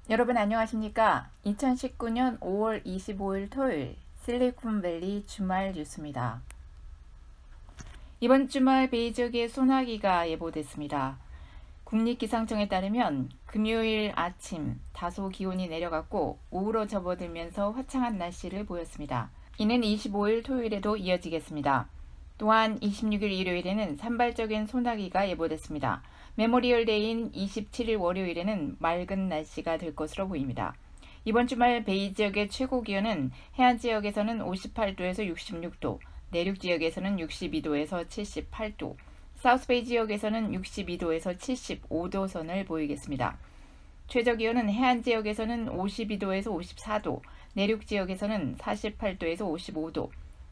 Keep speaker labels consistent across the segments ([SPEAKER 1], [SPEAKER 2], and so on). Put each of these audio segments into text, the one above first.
[SPEAKER 1] 여러분 안녕하십니까? 2019년 5월 25일 토요일 실리콘밸리 주말 뉴스입니다. 이번 주말 베이지역의 소나기가 예보됐습니다. 국립기상청에 따르면 금요일 아침 다소 기온이 내려갔고 우울로 접어들면서 화창한 날씨를 보였습니다. 이는 25일 토요일에도 이어지겠습니다. 또한 26일 일요일에는 산발적인 소나기가 예보됐습니다. 메모리얼데이인 27일 월요일에는 맑은 날씨가 될 것으로 보입니다. 이번 주말 베이 지역의 최고 기온은 해안 지역에서는 58도에서 66도, 내륙 지역에서는 62도에서 78도, 사우스베이 지역에서는 62도에서 75도 선을 보이겠습니다. 최저 기온은 해안 지역에서는 52도에서 54도, 내륙 지역에서는 48도에서 55도,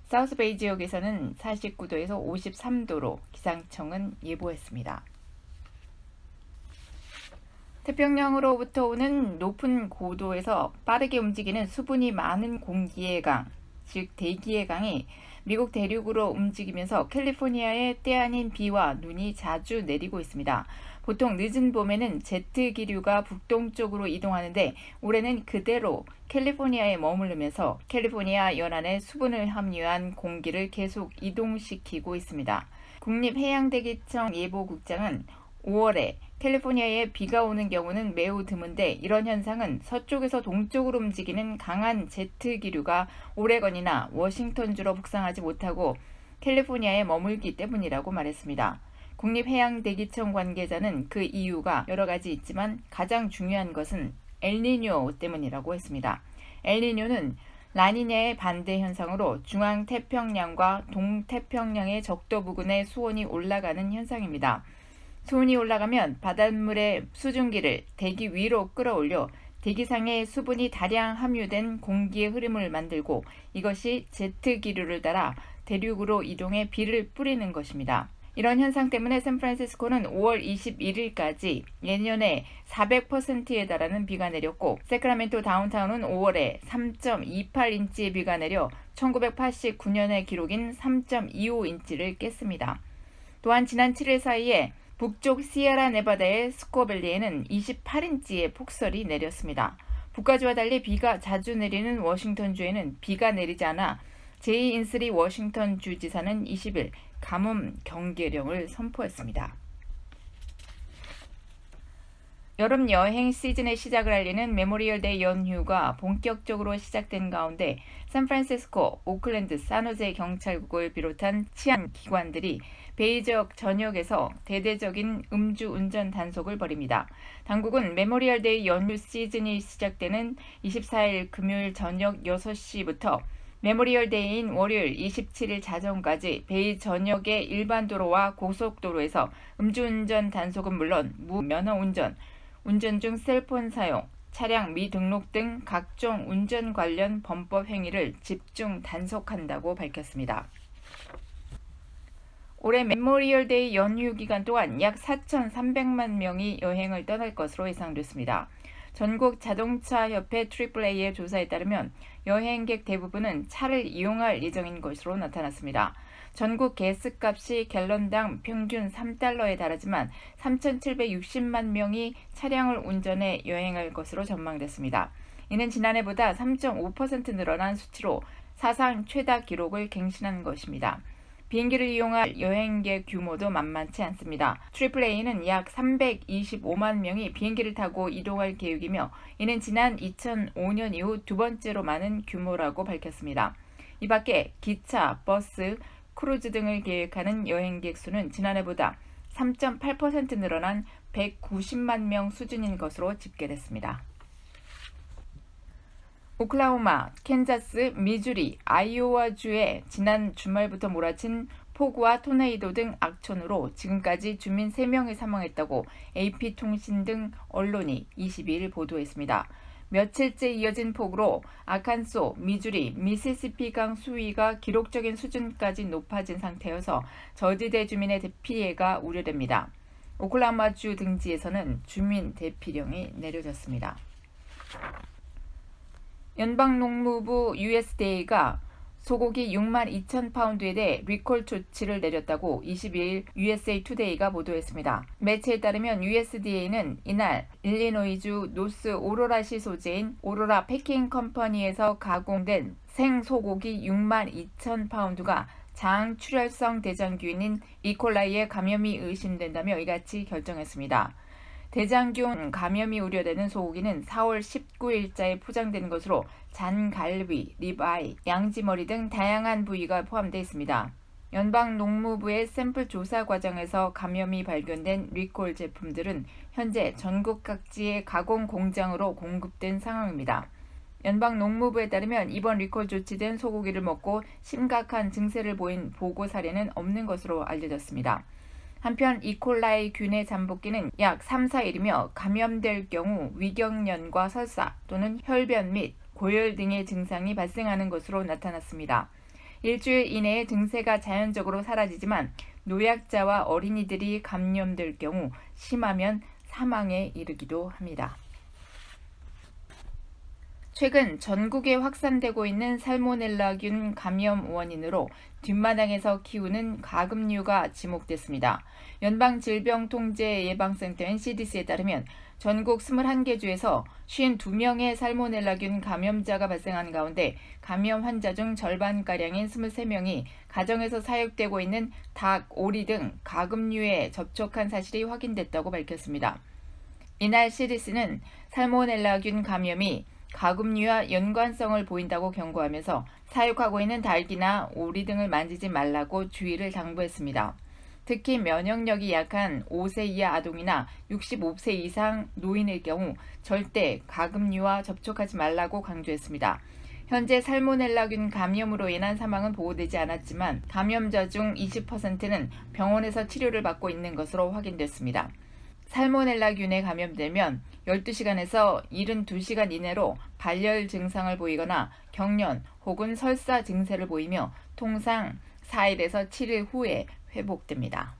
[SPEAKER 1] 사우스베이 지역에서는 49도에서 53도로 기상청은 예보했습니다. 태평양으로부터 오는 높은 고도에서 빠르게 움직이는 수분이 많은 공기의 강, 즉 대기의 강이 미국 대륙으로 움직이면서 캘리포니아에 때 아닌 비와 눈이 자주 내리고 있습니다. 보통 늦은 봄에는 제트 기류가 북동쪽으로 이동하는데 올해는 그대로 캘리포니아에 머무르면서 캘리포니아 연안에 수분을 함유한 공기를 계속 이동시키고 있습니다. 국립해양대기청 예보국장은 5월에 캘리포니아에 비가 오는 경우는 매우 드문데 이런 현상은 서쪽에서 동쪽으로 움직이는 강한 제트 기류가 오레건이나 워싱턴주로 북상하지 못하고 캘리포니아에 머물기 때문이라고 말했습니다. 국립해양대기청 관계자는 그 이유가 여러 가지 있지만 가장 중요한 것은 엘니뇨 때문이라고 했습니다. 엘니뇨는 라니냐의 반대 현상으로 중앙태평양과 동태평양의 적도 부근의 수온이 올라가는 현상입니다. 수온이 올라가면 바닷물의 수증기를 대기 위로 끌어올려 대기상에 수분이 다량 함유된 공기의 흐름을 만들고 이것이 제트 기류를 따라 대륙으로 이동해 비를 뿌리는 것입니다. 이런 현상 때문에 샌프란시스코는 5월 21일까지 예년에 400%에 달하는 비가 내렸고 세크라멘토 다운타운은 5월에 3.28인치의 비가 내려 1989년의 기록인 3.25인치를 깼습니다. 또한 지난 7일 사이에 북쪽 시에라 네바다의 스코밸리에는 28인치의 폭설이 내렸습니다. 북가주와 달리 비가 자주 내리는 워싱턴주에는 비가 내리지 않아 제이 인슬리 워싱턴 주지사는 20일 가뭄 경계령을 선포했습니다. 여름 여행 시즌의 시작을 알리는 메모리얼데이 연휴가 본격적으로 시작된 가운데 샌프란시스코, 오클랜드, 산호제 경찰국을 비롯한 치안 기관들이 베이 지역 전역에서 대대적인 음주운전 단속을 벌입니다. 당국은 메모리얼데이 연휴 시즌이 시작되는 24일 금요일 저녁 6시부터 메모리얼데이인 월요일 27일 자정까지 베이 전역의 일반 도로와 고속도로에서 음주운전 단속은 물론 무면허 운전, 운전 중 셀폰 사용, 차량 미등록 등 각종 운전 관련 범법 행위를 집중 단속한다고 밝혔습니다. 올해 메모리얼데이 연휴 기간 동안 약 4,300만 명이 여행을 떠날 것으로 예상됐습니다. 전국 자동차협회 AAA의 조사에 따르면 여행객 대부분은 차를 이용할 예정인 것으로 나타났습니다. 전국 가스값이 갤런당 평균 3달러에 달하지만 3,760만 명이 차량을 운전해 여행할 것으로 전망됐습니다. 이는 지난해보다 3.5% 늘어난 수치로 사상 최다 기록을 갱신한 것입니다. 비행기를 이용할 여행객 규모도 만만치 않습니다. AAA는 약 325만 명이 비행기를 타고 이동할 계획이며 이는 지난 2005년 이후 두 번째로 많은 규모라고 밝혔습니다. 이 밖에 기차, 버스, 크루즈 등을 계획하는 여행객 수는 지난해보다 3.8% 늘어난 190만 명 수준인 것으로 집계됐습니다. 오클라호마, 캔자스, 미주리, 아이오와주에 지난 주말부터 몰아친 폭우와 토네이도 등 악천후로 지금까지 주민 3명이 사망했다고 AP통신 등 언론이 22일 보도했습니다. 며칠째 이어진 폭우로 아칸소, 미주리, 미시시피강 수위가 기록적인 수준까지 높아진 상태여서 저지대 주민의 대피해가 우려됩니다. 오클라호마주 등지에서는 주민 대피령이 내려졌습니다. 연방농무부 USDA가 소고기 62,000파운드에 대해 리콜 조치를 내렸다고 22일 USA 투데이가 보도했습니다. 매체에 따르면 USDA는 이날 일리노이주 노스 오로라시 소재인 오로라 패킹 컴퍼니에서 가공된 생소고기 62,000파운드가 장출혈성 대장균인 이콜라이의 감염이 의심된다며 이같이 결정했습니다. 대장균 감염이 우려되는 소고기는 4월 19일자에 포장되는 것으로 잔갈비, 립아이, 양지머리 등 다양한 부위가 포함되어 있습니다. 연방농무부의 샘플 조사 과정에서 감염이 발견된 리콜 제품들은 현재 전국 각지의 가공 공장으로 공급된 상황입니다. 연방농무부에 따르면 이번 리콜 조치된 소고기를 먹고 심각한 증세를 보인 보고 사례는 없는 것으로 알려졌습니다. 한편 이콜라이 균의 잠복기는 약 3-4일이며 감염될 경우 위경련과 설사 또는 혈변 및 고열 등의 증상이 발생하는 것으로 나타났습니다. 일주일 이내에 증세가 자연적으로 사라지지만 노약자와 어린이들이 감염될 경우 심하면 사망에 이르기도 합니다. 최근 전국에 확산되고 있는 살모넬라균 감염 원인으로 뒷마당에서 키우는 가금류가 지목됐습니다. 연방질병통제예방센터 NCDC에 따르면 전국 21개 주에서 52명의 살모넬라균 감염자가 발생한 가운데 감염 환자 중 절반가량인 23명이 가정에서 사육되고 있는 닭, 오리 등 가금류에 접촉한 사실이 확인됐다고 밝혔습니다. 이날 CDC는 살모넬라균 감염이 가금류와 연관성을 보인다고 경고하면서 사육하고 있는 닭이나 오리 등을 만지지 말라고 주의를 당부했습니다. 특히 면역력이 약한 5세 이하 아동이나 65세 이상 노인의 경우 절대 가금류와 접촉하지 말라고 강조했습니다. 현재 살모넬라균 감염으로 인한 사망은 보고되지 않았지만 감염자 중 20%는 병원에서 치료를 받고 있는 것으로 확인됐습니다. 살모넬라균에 감염되면 12시간에서 72시간 이내로 발열 증상을 보이거나 경련 혹은 설사 증세를 보이며 통상 4일에서 7일 후에 회복됩니다.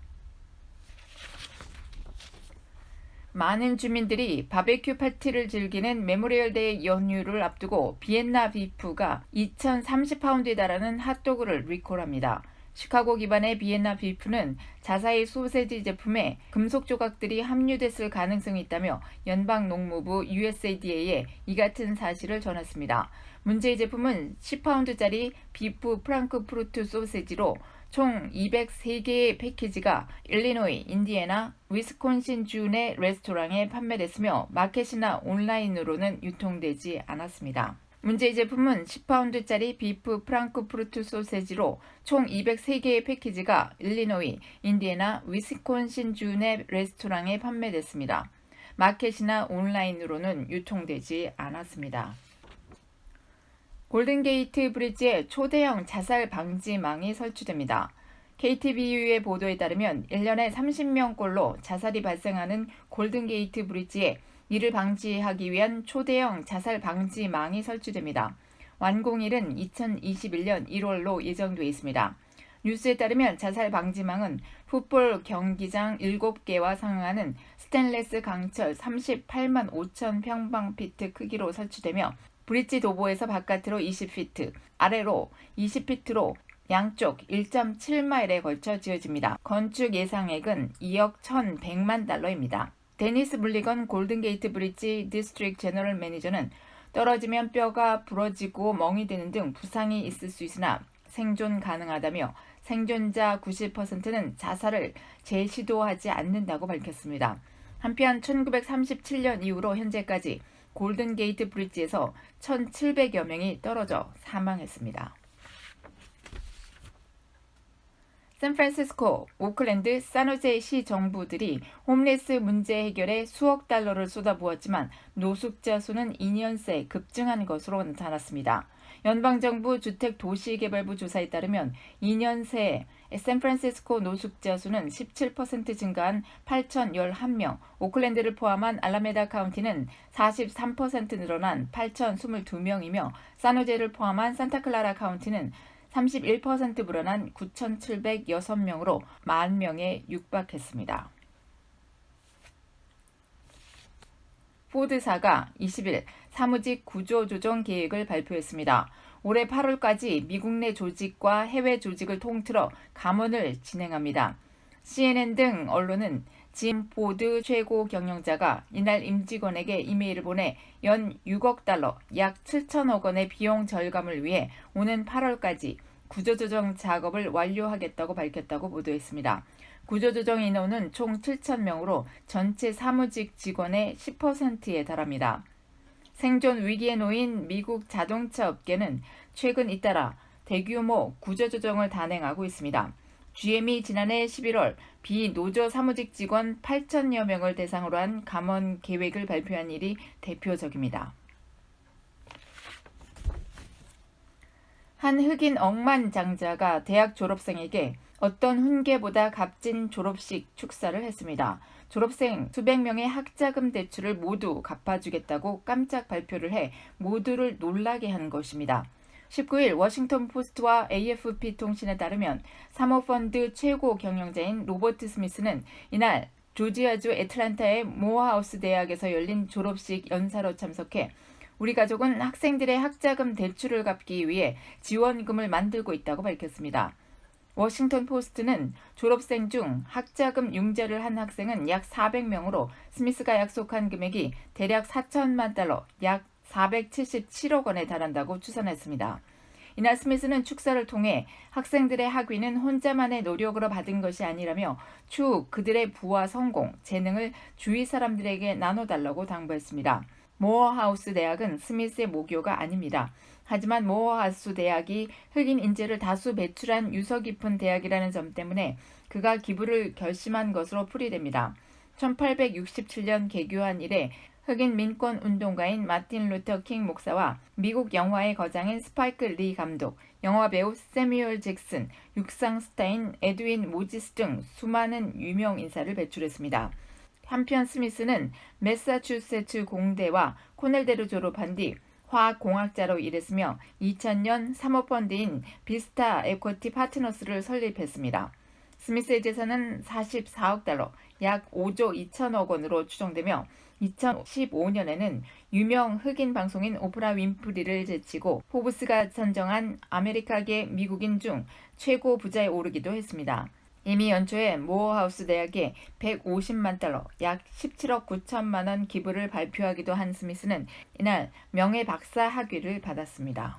[SPEAKER 1] 많은 주민들이 바베큐 파티를 즐기는 메모리얼데이 연휴를 앞두고 비엔나 비프가 2,030파운드에 달하는 핫도그를 리콜합니다. 시카고 기반의 비엔나 비프는 자사의 소세지 제품에 금속 조각들이 함유됐을 가능성이 있다며 연방농무부 USDA에 이 같은 사실을 전했습니다. 문제의 제품은 10파운드짜리 비프 프랑크푸르트 소세지로 총 203개의 패키지가 일리노이, 인디애나, 위스콘신 주 내 레스토랑에 판매됐으며 마켓이나 온라인으로는 유통되지 않았습니다. 문제의 제품은 10파운드짜리 비프 프랑크푸르트 소세지로 총 203개의 패키지가 일리노이, 인디애나, 위스콘신 주 내 레스토랑에 판매됐습니다. 마켓이나 온라인으로는 유통되지 않았습니다. 골든게이트 브리지에 초대형 자살 방지망이 설치됩니다. KTVU의 보도에 따르면 1년에 30명꼴로 자살이 발생하는 골든게이트 브리지에 이를 방지하기 위한 초대형 자살 방지망이 설치됩니다. 완공일은 2021년 1월로 예정돼 있습니다. 뉴스에 따르면 자살 방지망은 풋볼 경기장 7개와 상응하는 스테인리스 강철 38만 5천 평방피트 크기로 설치되며 브릿지 도보에서 바깥으로 20피트, 아래로 20피트로 양쪽 1.7마일에 걸쳐 지어집니다. 건축 예상액은 2억 1,100만 달러입니다. 데니스 물리건 골든게이트 브릿지 디스트릭 제너럴 매니저는 떨어지면 뼈가 부러지고 멍이 드는 등 부상이 있을 수 있으나 생존 가능하다며 생존자 90%는 자살을 재시도하지 않는다고 밝혔습니다. 한편 1937년 이후로 현재까지 골든게이트 브릿지에서 1,700여 명이 떨어져 사망했습니다. 샌프란시스코, 오클랜드, 산호제 시 정부들이 홈레스 문제 해결에 수억 달러를 쏟아부었지만 노숙자 수는 2년 새 급증한 것으로 나타났습니다. 연방정부 주택도시개발부 조사에 따르면 2년 새 샌프란시스코 노숙자 수는 17% 증가한 8,011명, 오클랜드를 포함한 알라메다 카운티는 43% 늘어난 8,022명이며 산호제를 포함한 산타클라라 카운티는 31% 불어난 9,706명으로 10,000명에 육박했습니다. 포드사가 20일 사무직 구조조정 계획을 발표했습니다. 올해 8월까지 미국 내 조직과 해외 조직을 통틀어 감원을 진행합니다. CNN 등 언론은 짐 포드 최고 경영자가 이날 임직원에게 이메일을 보내 연 6억 달러, 약 7천억 원의 비용 절감을 위해 오는 8월까지 구조조정 작업을 완료하겠다고 밝혔다고 보도했습니다. 구조조정 인원은 총 7,000명으로 전체 사무직 직원의 10%에 달합니다. 생존 위기에 놓인 미국 자동차 업계는 최근 잇따라 대규모 구조조정을 단행하고 있습니다. GM이 지난해 11월 비노조 사무직 직원 8천여 명을 대상으로 한 감원 계획을 발표한 일이 대표적입니다. 한 흑인 억만장자가 대학 졸업생에게 어떤 훈계보다 값진 졸업식 축사를 했습니다. 졸업생 수백 명의 학자금 대출을 모두 갚아주겠다고 깜짝 발표를 해 모두를 놀라게 한 것입니다. 19일 워싱턴 포스트와 AFP 통신에 따르면 사모펀드 최고 경영자인 로버트 스미스는 이날 조지아주 애틀랜타의 모어하우스 대학에서 열린 졸업식 연사로 참석해 우리 가족은 학생들의 학자금 대출을 갚기 위해 지원금을 만들고 있다고 밝혔습니다. 워싱턴 포스트는 졸업생 중 학자금 융자를 한 학생은 약 400명으로 스미스가 약속한 금액이 대략 4천만 달러, 약 477억 원에 달한다고 추산했습니다. 이날 스미스는 축사를 통해 학생들의 학위는 혼자만의 노력으로 받은 것이 아니라며 추후 그들의 부와 성공, 재능을 주위 사람들에게 나눠달라고 당부했습니다. 모어하우스 대학은 스미스의 모교가 아닙니다. 하지만 모어하우스 대학이 흑인 인재를 다수 배출한 유서 깊은 대학이라는 점 때문에 그가 기부를 결심한 것으로 풀이됩니다. 1867년 개교한 이래 흑인 민권 운동가인 마틴 루터 킹 목사와 미국 영화의 거장인 스파이크 리 감독, 영화배우 세뮤얼 잭슨, 육상 스타인 에드윈 모지스 등 수많은 유명 인사를 배출했습니다. 한편 스미스는 매사추세츠 공대와 코넬대를 졸업한 뒤 화학공학자로 일했으며 2000년 사모펀드인 비스타 에쿼티 파트너스를 설립했습니다. 스미스의 재산은 44억 달러, 약 5조 2천억 원으로 추정되며 2015년에는 유명 흑인 방송인 오프라 윈프리를 제치고 포브스가 선정한 아메리카계 미국인 중 최고 부자에 오르기도 했습니다. 이미 연초에 모어하우스 대학에 150만 달러, 약 17억 9천만 원 기부를 발표하기도 한 스미스는 이날 명예 박사 학위를 받았습니다.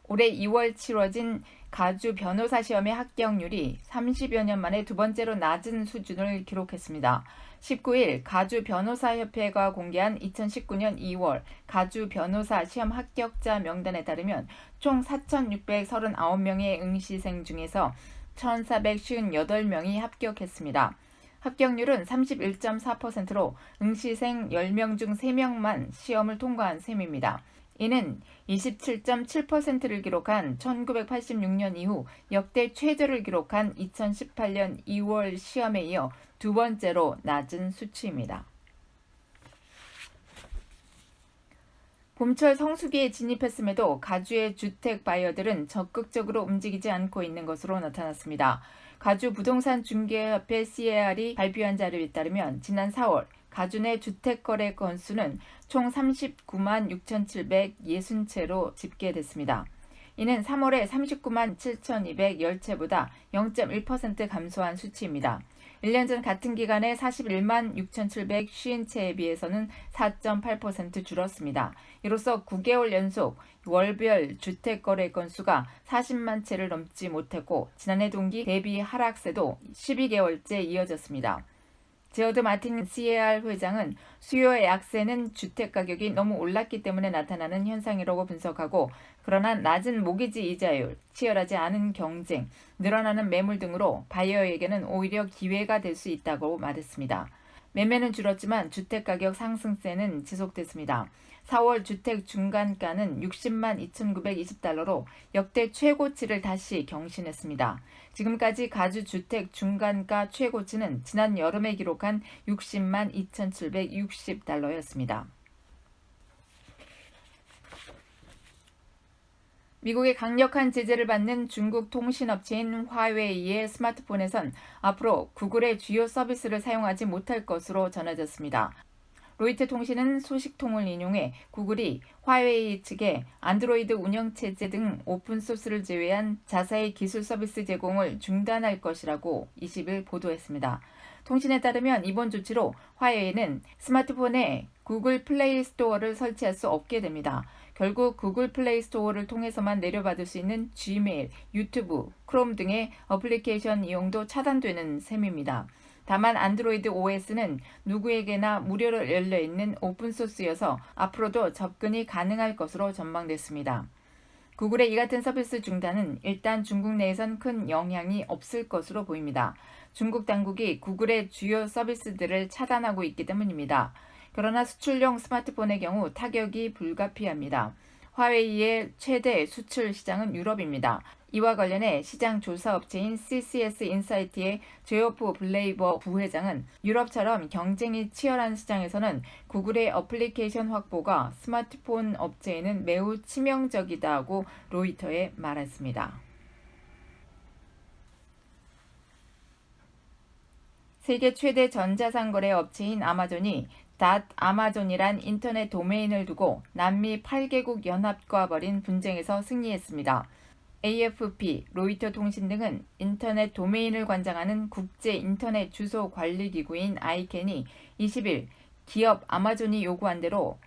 [SPEAKER 1] 올해 2월 치러진 가주 변호사 시험의 합격률이 30여 년 만에 두 번째로 낮은 수준을 기록했습니다. 19일 가주 변호사협회가 공개한 2019년 2월 가주 변호사 시험 합격자 명단에 따르면 총 4,639명의 응시생 중에서 1,458명이 합격했습니다. 합격률은 31.4%로 응시생 10명 중 3명만 시험을 통과한 셈입니다. 이는 27.7%를 기록한 1986년 이후 역대 최저를 기록한 2018년 2월 시험에 이어 두 번째로 낮은 수치입니다. 봄철 성수기에 진입했음에도 가주의 주택 바이어들은 적극적으로 움직이지 않고 있는 것으로 나타났습니다. 가주 부동산 중개협회 CAR이 발표한 자료에 따르면 지난 4월 가주 내 주택거래 건수는 총 39만 6,760채로 집계됐습니다. 이는 3월에 39만 7,210채보다 0.1% 감소한 수치입니다. 1년 전 같은 기간에 41만 6,750채에 비해서는 4.8% 줄었습니다. 이로써 9개월 연속 월별 주택거래 건수가 40만 채를 넘지 못했고 지난해 동기 대비 하락세도 12개월째 이어졌습니다. 제어드 마틴 CAR 회장은 수요의 약세는 주택가격이 너무 올랐기 때문에 나타나는 현상이라고 분석하고 그러나 낮은 모기지 이자율, 치열하지 않은 경쟁, 늘어나는 매물 등으로 바이어에게는 오히려 기회가 될 수 있다고 말했습니다. 매매는 줄었지만 주택가격 상승세는 지속됐습니다. 4월 주택 중간가는 60만 2,920달러로 역대 최고치를 다시 경신했습니다. 지금까지 가주 주택 중간가 최고치는 지난 여름에 기록한 60만 2,760달러였습니다. 미국의 강력한 제재를 받는 중국 통신업체인 화웨이의 스마트폰에선 앞으로 구글의 주요 서비스를 사용하지 못할 것으로 전해졌습니다. 로이터 통신은 소식통을 인용해 구글이 화웨이 측에 안드로이드 운영체제 등 오픈소스를 제외한 자사의 기술 서비스 제공을 중단할 것이라고 20일 보도했습니다. 통신에 따르면 이번 조치로 화웨이는 스마트폰에 구글 플레이 스토어를 설치할 수 없게 됩니다. 결국 구글 플레이 스토어를 통해서만 내려받을 수 있는 지메일, 유튜브, 크롬 등의 어플리케이션 이용도 차단되는 셈입니다. 다만 안드로이드 OS는 누구에게나 무료로 열려있는 오픈소스여서 앞으로도 접근이 가능할 것으로 전망됐습니다. 구글의 이 같은 서비스 중단은 일단 중국 내에선 큰 영향이 없을 것으로 보입니다. 중국 당국이 구글의 주요 서비스들을 차단하고 있기 때문입니다. 그러나 수출용 스마트폰의 경우 타격이 불가피합니다. 화웨이의 최대 수출 시장은 유럽입니다. 이와 관련해 시장 조사 업체인 CCS 인사이트의 제오프 블레이버 부회장은 유럽처럼 경쟁이 치열한 시장에서는 구글의 어플리케이션 확보가 스마트폰 업체에는 매우 치명적이다고 로이터에 말했습니다. 세계 최대 전자상거래 업체인 아마존이 아마존이란 인터넷 도메인을 두고 남미 8개국 연합과 벌인 분쟁에서 승리했습니다. AFP, 로이터 통신 등은 인터넷 도메인을 관장하는 국제 인터넷 주소 관리 기구인 아이캔이 20일 기업 아마존이 요구한 대로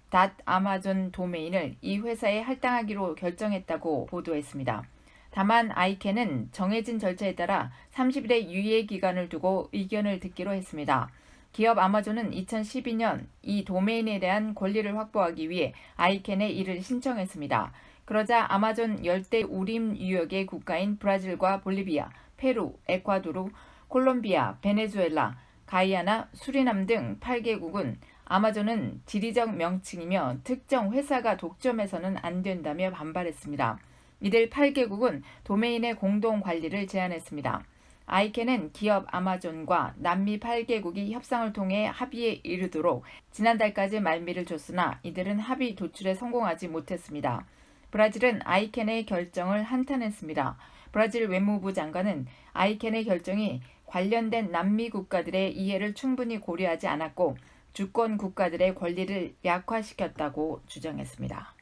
[SPEAKER 1] 아마존 도메인을 이 회사에 할당하기로 결정했다고 보도했습니다. 다만 아이캔은 정해진 절차에 따라 30일의 유예 기간을 두고 의견을 듣기로 했습니다. 기업 아마존은 2012년 이 도메인에 대한 권리를 확보하기 위해 아이캔에 이를 신청했습니다. 그러자 아마존 열대 우림 유역의 국가인 브라질과 볼리비아, 페루, 에콰도르, 콜롬비아, 베네수엘라, 가이아나, 수리남 등 8개국은 아마존은 지리적 명칭이며 특정 회사가 독점해서는 안 된다며 반발했습니다. 이들 8개국은 도메인의 공동 관리를 제안했습니다. 아이캔은 기업 아마존과 남미 8개국이 협상을 통해 합의에 이르도록 지난달까지 말미를 줬으나 이들은 합의 도출에 성공하지 못했습니다. 브라질은 아이캔의 결정을 한탄했습니다. 브라질 외무부 장관은 아이캔의 결정이 관련된 남미 국가들의 이해를 충분히 고려하지 않았고 주권 국가들의 권리를 약화시켰다고 주장했습니다.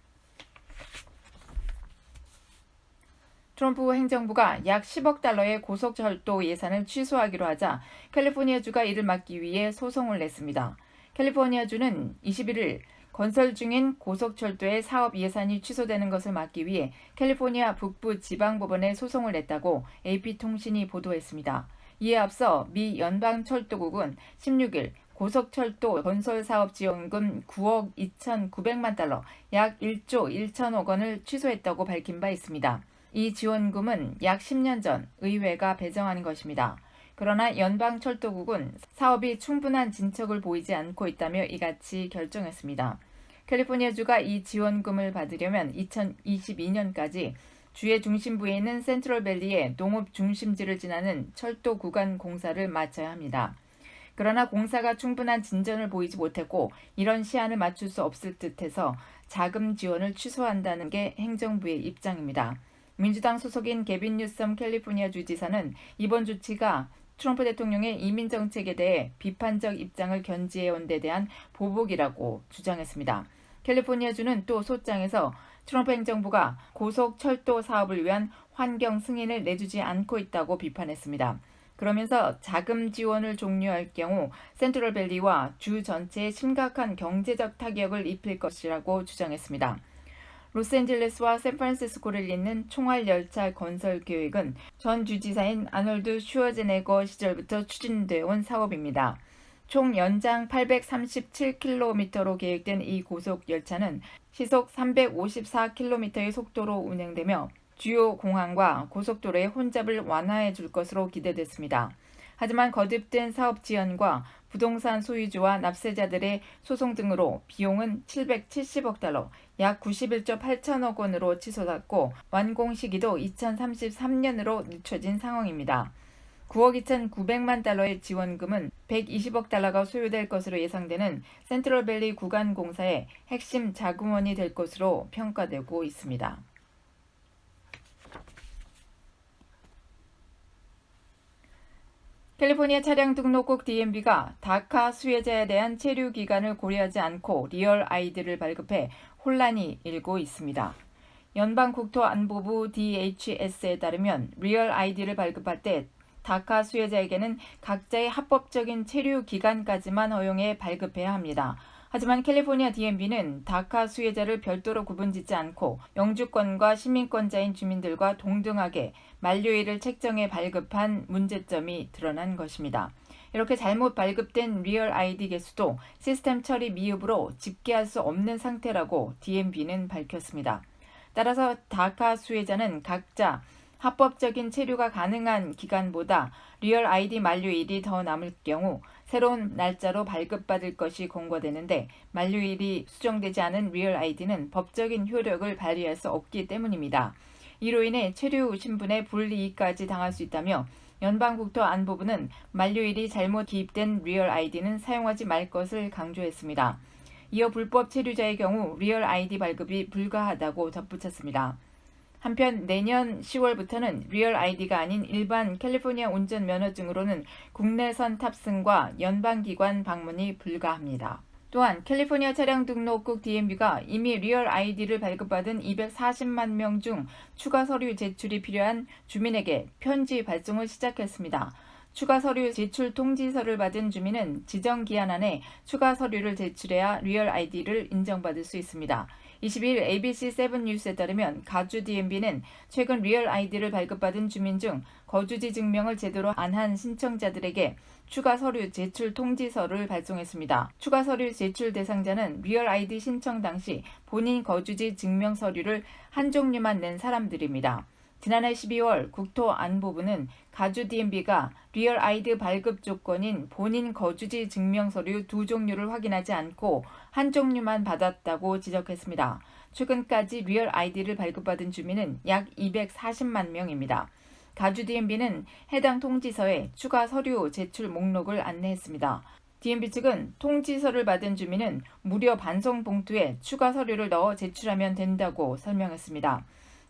[SPEAKER 1] 트럼프 행정부가 약 10억 달러의 고속철도 예산을 취소하기로 하자 캘리포니아주가 이를 막기 위해 소송을 냈습니다. 캘리포니아주는 21일 건설 중인 고속철도의 사업 예산이 취소되는 것을 막기 위해 캘리포니아 북부 지방법원에 소송을 냈다고 AP통신이 보도했습니다. 이에 앞서 미 연방철도국은 16일 고속철도 건설사업지원금 9억 2,900만 달러, 약 1조 1천억 원을 취소했다고 밝힌 바 있습니다. 이 지원금은 약 10년 전 의회가 배정한 것입니다. 그러나 연방철도국은 사업이 충분한 진척을 보이지 않고 있다며 이같이 결정했습니다. 캘리포니아주가 이 지원금을 받으려면 2022년까지 주의 중심부에 있는 센트럴밸리의 농업 중심지를 지나는 철도 구간 공사를 마쳐야 합니다. 그러나 공사가 충분한 진전을 보이지 못했고 이런 시한을 맞출 수 없을 듯해서 자금 지원을 취소한다는 게 행정부의 입장입니다. 민주당 소속인 게빈 뉴섬 캘리포니아 주지사는 이번 조치가 트럼프 대통령의 이민 정책에 대해 비판적 입장을 견지해온 데 대한 보복이라고 주장했습니다. 캘리포니아주는 또 소장에서 트럼프 행정부가 고속철도 사업을 위한 환경 승인을 내주지 않고 있다고 비판했습니다. 그러면서 자금 지원을 종료할 경우 센트럴밸리와 주 전체에 심각한 경제적 타격을 입힐 것이라고 주장했습니다. 로스앤젤레스와 샌프란시스코를 잇는 총알열차 건설 계획은 전 주지사인 아놀드 슈워제네거 시절부터 추진되어 온 사업입니다. 총 연장 837km로 계획된 이 고속열차는 시속 354km의 속도로 운행되며 주요 공항과 고속도로의 혼잡을 완화해 줄 것으로 기대됐습니다. 하지만 거듭된 사업 지연과 부동산 소유주와 납세자들의 소송 등으로 비용은 770억 달러, 약 91조 8천억 원으로 치솟았고 완공 시기도 2033년으로 늦춰진 상황입니다. 9억 2,900만 달러의 지원금은 120억 달러가 소요될 것으로 예상되는 센트럴밸리 구간 공사의 핵심 자금원이 될 것으로 평가되고 있습니다. 캘리포니아 차량 등록국 DMV가 다카 수혜자에 대한 체류 기간을 고려하지 않고 리얼 아이디를 발급해 혼란이 일고 있습니다. 연방국토안보부 DHS에 따르면 리얼 아이디를 발급할 때 다카 수혜자에게는 각자의 합법적인 체류 기간까지만 허용해 발급해야 합니다. 하지만 캘리포니아 DMV는 다카 수혜자를 별도로 구분짓지 않고 영주권과 시민권자인 주민들과 동등하게 만료일을 책정해 발급한 문제점이 드러난 것입니다. 이렇게 잘못 발급된 리얼 아이디 개수도 시스템 처리 미흡으로 집계할 수 없는 상태라고 DMV는 밝혔습니다. 따라서 다카 수혜자는 각자 합법적인 체류가 가능한 기간보다 리얼 아이디 만료일이 더 남을 경우 새로운 날짜로 발급받을 것이 권고되는데 만료일이 수정되지 않은 리얼 아이디는 법적인 효력을 발휘할 수 없기 때문입니다. 이로 인해 체류 신분에 불이익까지 당할 수 있다며 연방국토안보부는 만료일이 잘못 기입된 리얼 아이디는 사용하지 말 것을 강조했습니다. 이어 불법 체류자의 경우 리얼 아이디 발급이 불가하다고 덧붙였습니다. 한편 내년 10월부터는 리얼 아이디가 아닌 일반 캘리포니아 운전 면허증으로는 국내선 탑승과 연방기관 방문이 불가합니다. 또한 캘리포니아 차량 등록국 DMV가 이미 리얼 아이디를 발급받은 240만 명 중 추가 서류 제출이 필요한 주민에게 편지 발송을 시작했습니다. 추가 서류 제출 통지서를 받은 주민은 지정 기한 안에 추가 서류를 제출해야 리얼 아이디를 인정받을 수 있습니다. 22일 ABC7 뉴스에 따르면 가주 DMV는 최근 리얼 아이디를 발급받은 주민 중 거주지 증명을 제대로 안 한 신청자들에게 추가 서류 제출 통지서를 발송했습니다. 추가 서류 제출 대상자는 리얼 아이디 신청 당시 본인 거주지 증명 서류를 한 종류만 낸 사람들입니다. 지난해 12월 국토안보부는 가주 DMV가 리얼 아이디 발급 조건인 본인 거주지 증명서류 두 종류를 확인하지 않고 한 종류만 받았다고 지적했습니다. 최근까지 리얼 아이디를 발급받은 주민은 약 240만 명입니다. 가주 DMV는 해당 통지서에 추가 서류 제출 목록을 안내했습니다. DMV 측은 통지서를 받은 주민은 무료 반송 봉투에 추가 서류를 넣어 제출하면 된다고 설명했습니다.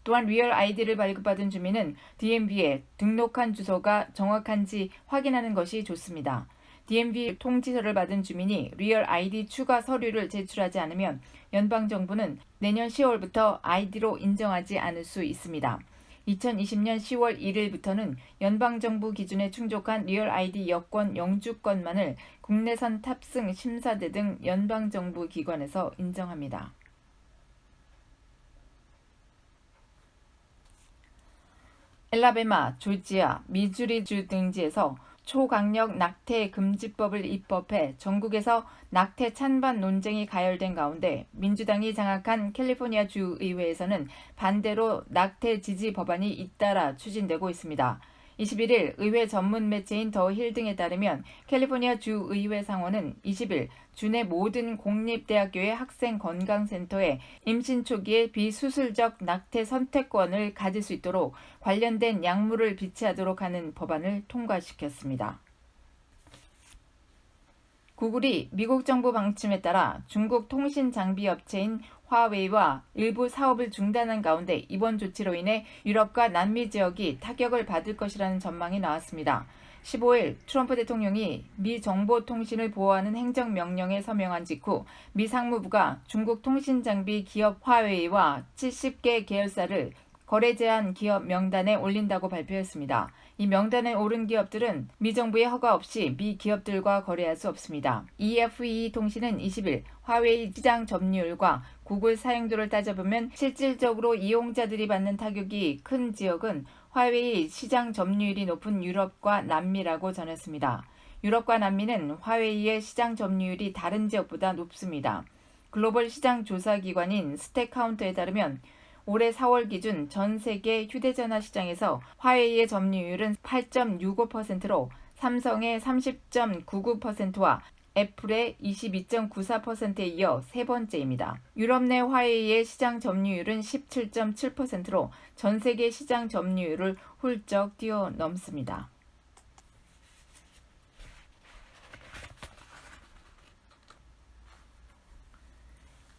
[SPEAKER 1] 또한 리얼 아이디를 발급받은 주민은 DMV에 등록한 주소가 정확한지 확인하는 것이 좋습니다. DMV 통지서를 받은 주민이 리얼 아이디 추가 서류를 제출하지 않으면 연방정부는 내년 10월부터 아이디로 인정하지 않을 수 있습니다. 2020년 10월 1일부터는 연방정부 기준에 충족한 리얼 아이디 여권 영주권만을 국내선 탑승 심사대 등 연방정부 기관에서 인정합니다. 엘라베마, 조지아, 미주리주 등지에서 초강력 낙태 금지법을 입법해 전국에서 낙태 찬반 논쟁이 가열된 가운데 민주당이 장악한 캘리포니아 주의회에서는 반대로 낙태 지지 법안이 잇따라 추진되고 있습니다. 21일 의회 전문 매체인 더 힐 등에 따르면 캘리포니아 주의회 상원은 20일 주내 모든 공립대학교의 학생 건강센터에 임신 초기에 비수술적 낙태 선택권을 가질 수 있도록 관련된 약물을 비치하도록 하는 법안을 통과시켰습니다. 구글이 미국 정부 방침에 따라 중국 통신 장비 업체인 화웨이와 일부 사업을 중단한 가운데 이번 조치로 인해 유럽과 남미 지역이 타격을 받을 것이라는 전망이 나왔습니다. 15일 트럼프 대통령이 미 정보통신을 보호하는 행정명령에 서명한 직후 미 상무부가 중국 통신장비 기업 화웨이와 70개 계열사를 거래 제한 기업 명단에 올린다고 발표했습니다. 이 명단에 오른 기업들은 미 정부의 허가 없이 미 기업들과 거래할 수 없습니다. EFE 통신은 20일 화웨이 시장 점유율과 구글 사용도를 따져보면 실질적으로 이용자들이 받는 타격이 큰 지역은 화웨이 시장 점유율이 높은 유럽과 남미라고 전했습니다. 유럽과 남미는 화웨이의 시장 점유율이 다른 지역보다 높습니다. 글로벌 시장 조사 기관인 스택카운터에 따르면 올해 4월 기준 전 세계 휴대전화 시장에서 화웨이의 점유율은 8.65%로 삼성의 30.99%와 애플의 22.94%에 이어 세 번째입니다. 유럽 내 화웨이의 시장 점유율은 17.7%로 전 세계 시장 점유율을 훌쩍 뛰어넘습니다.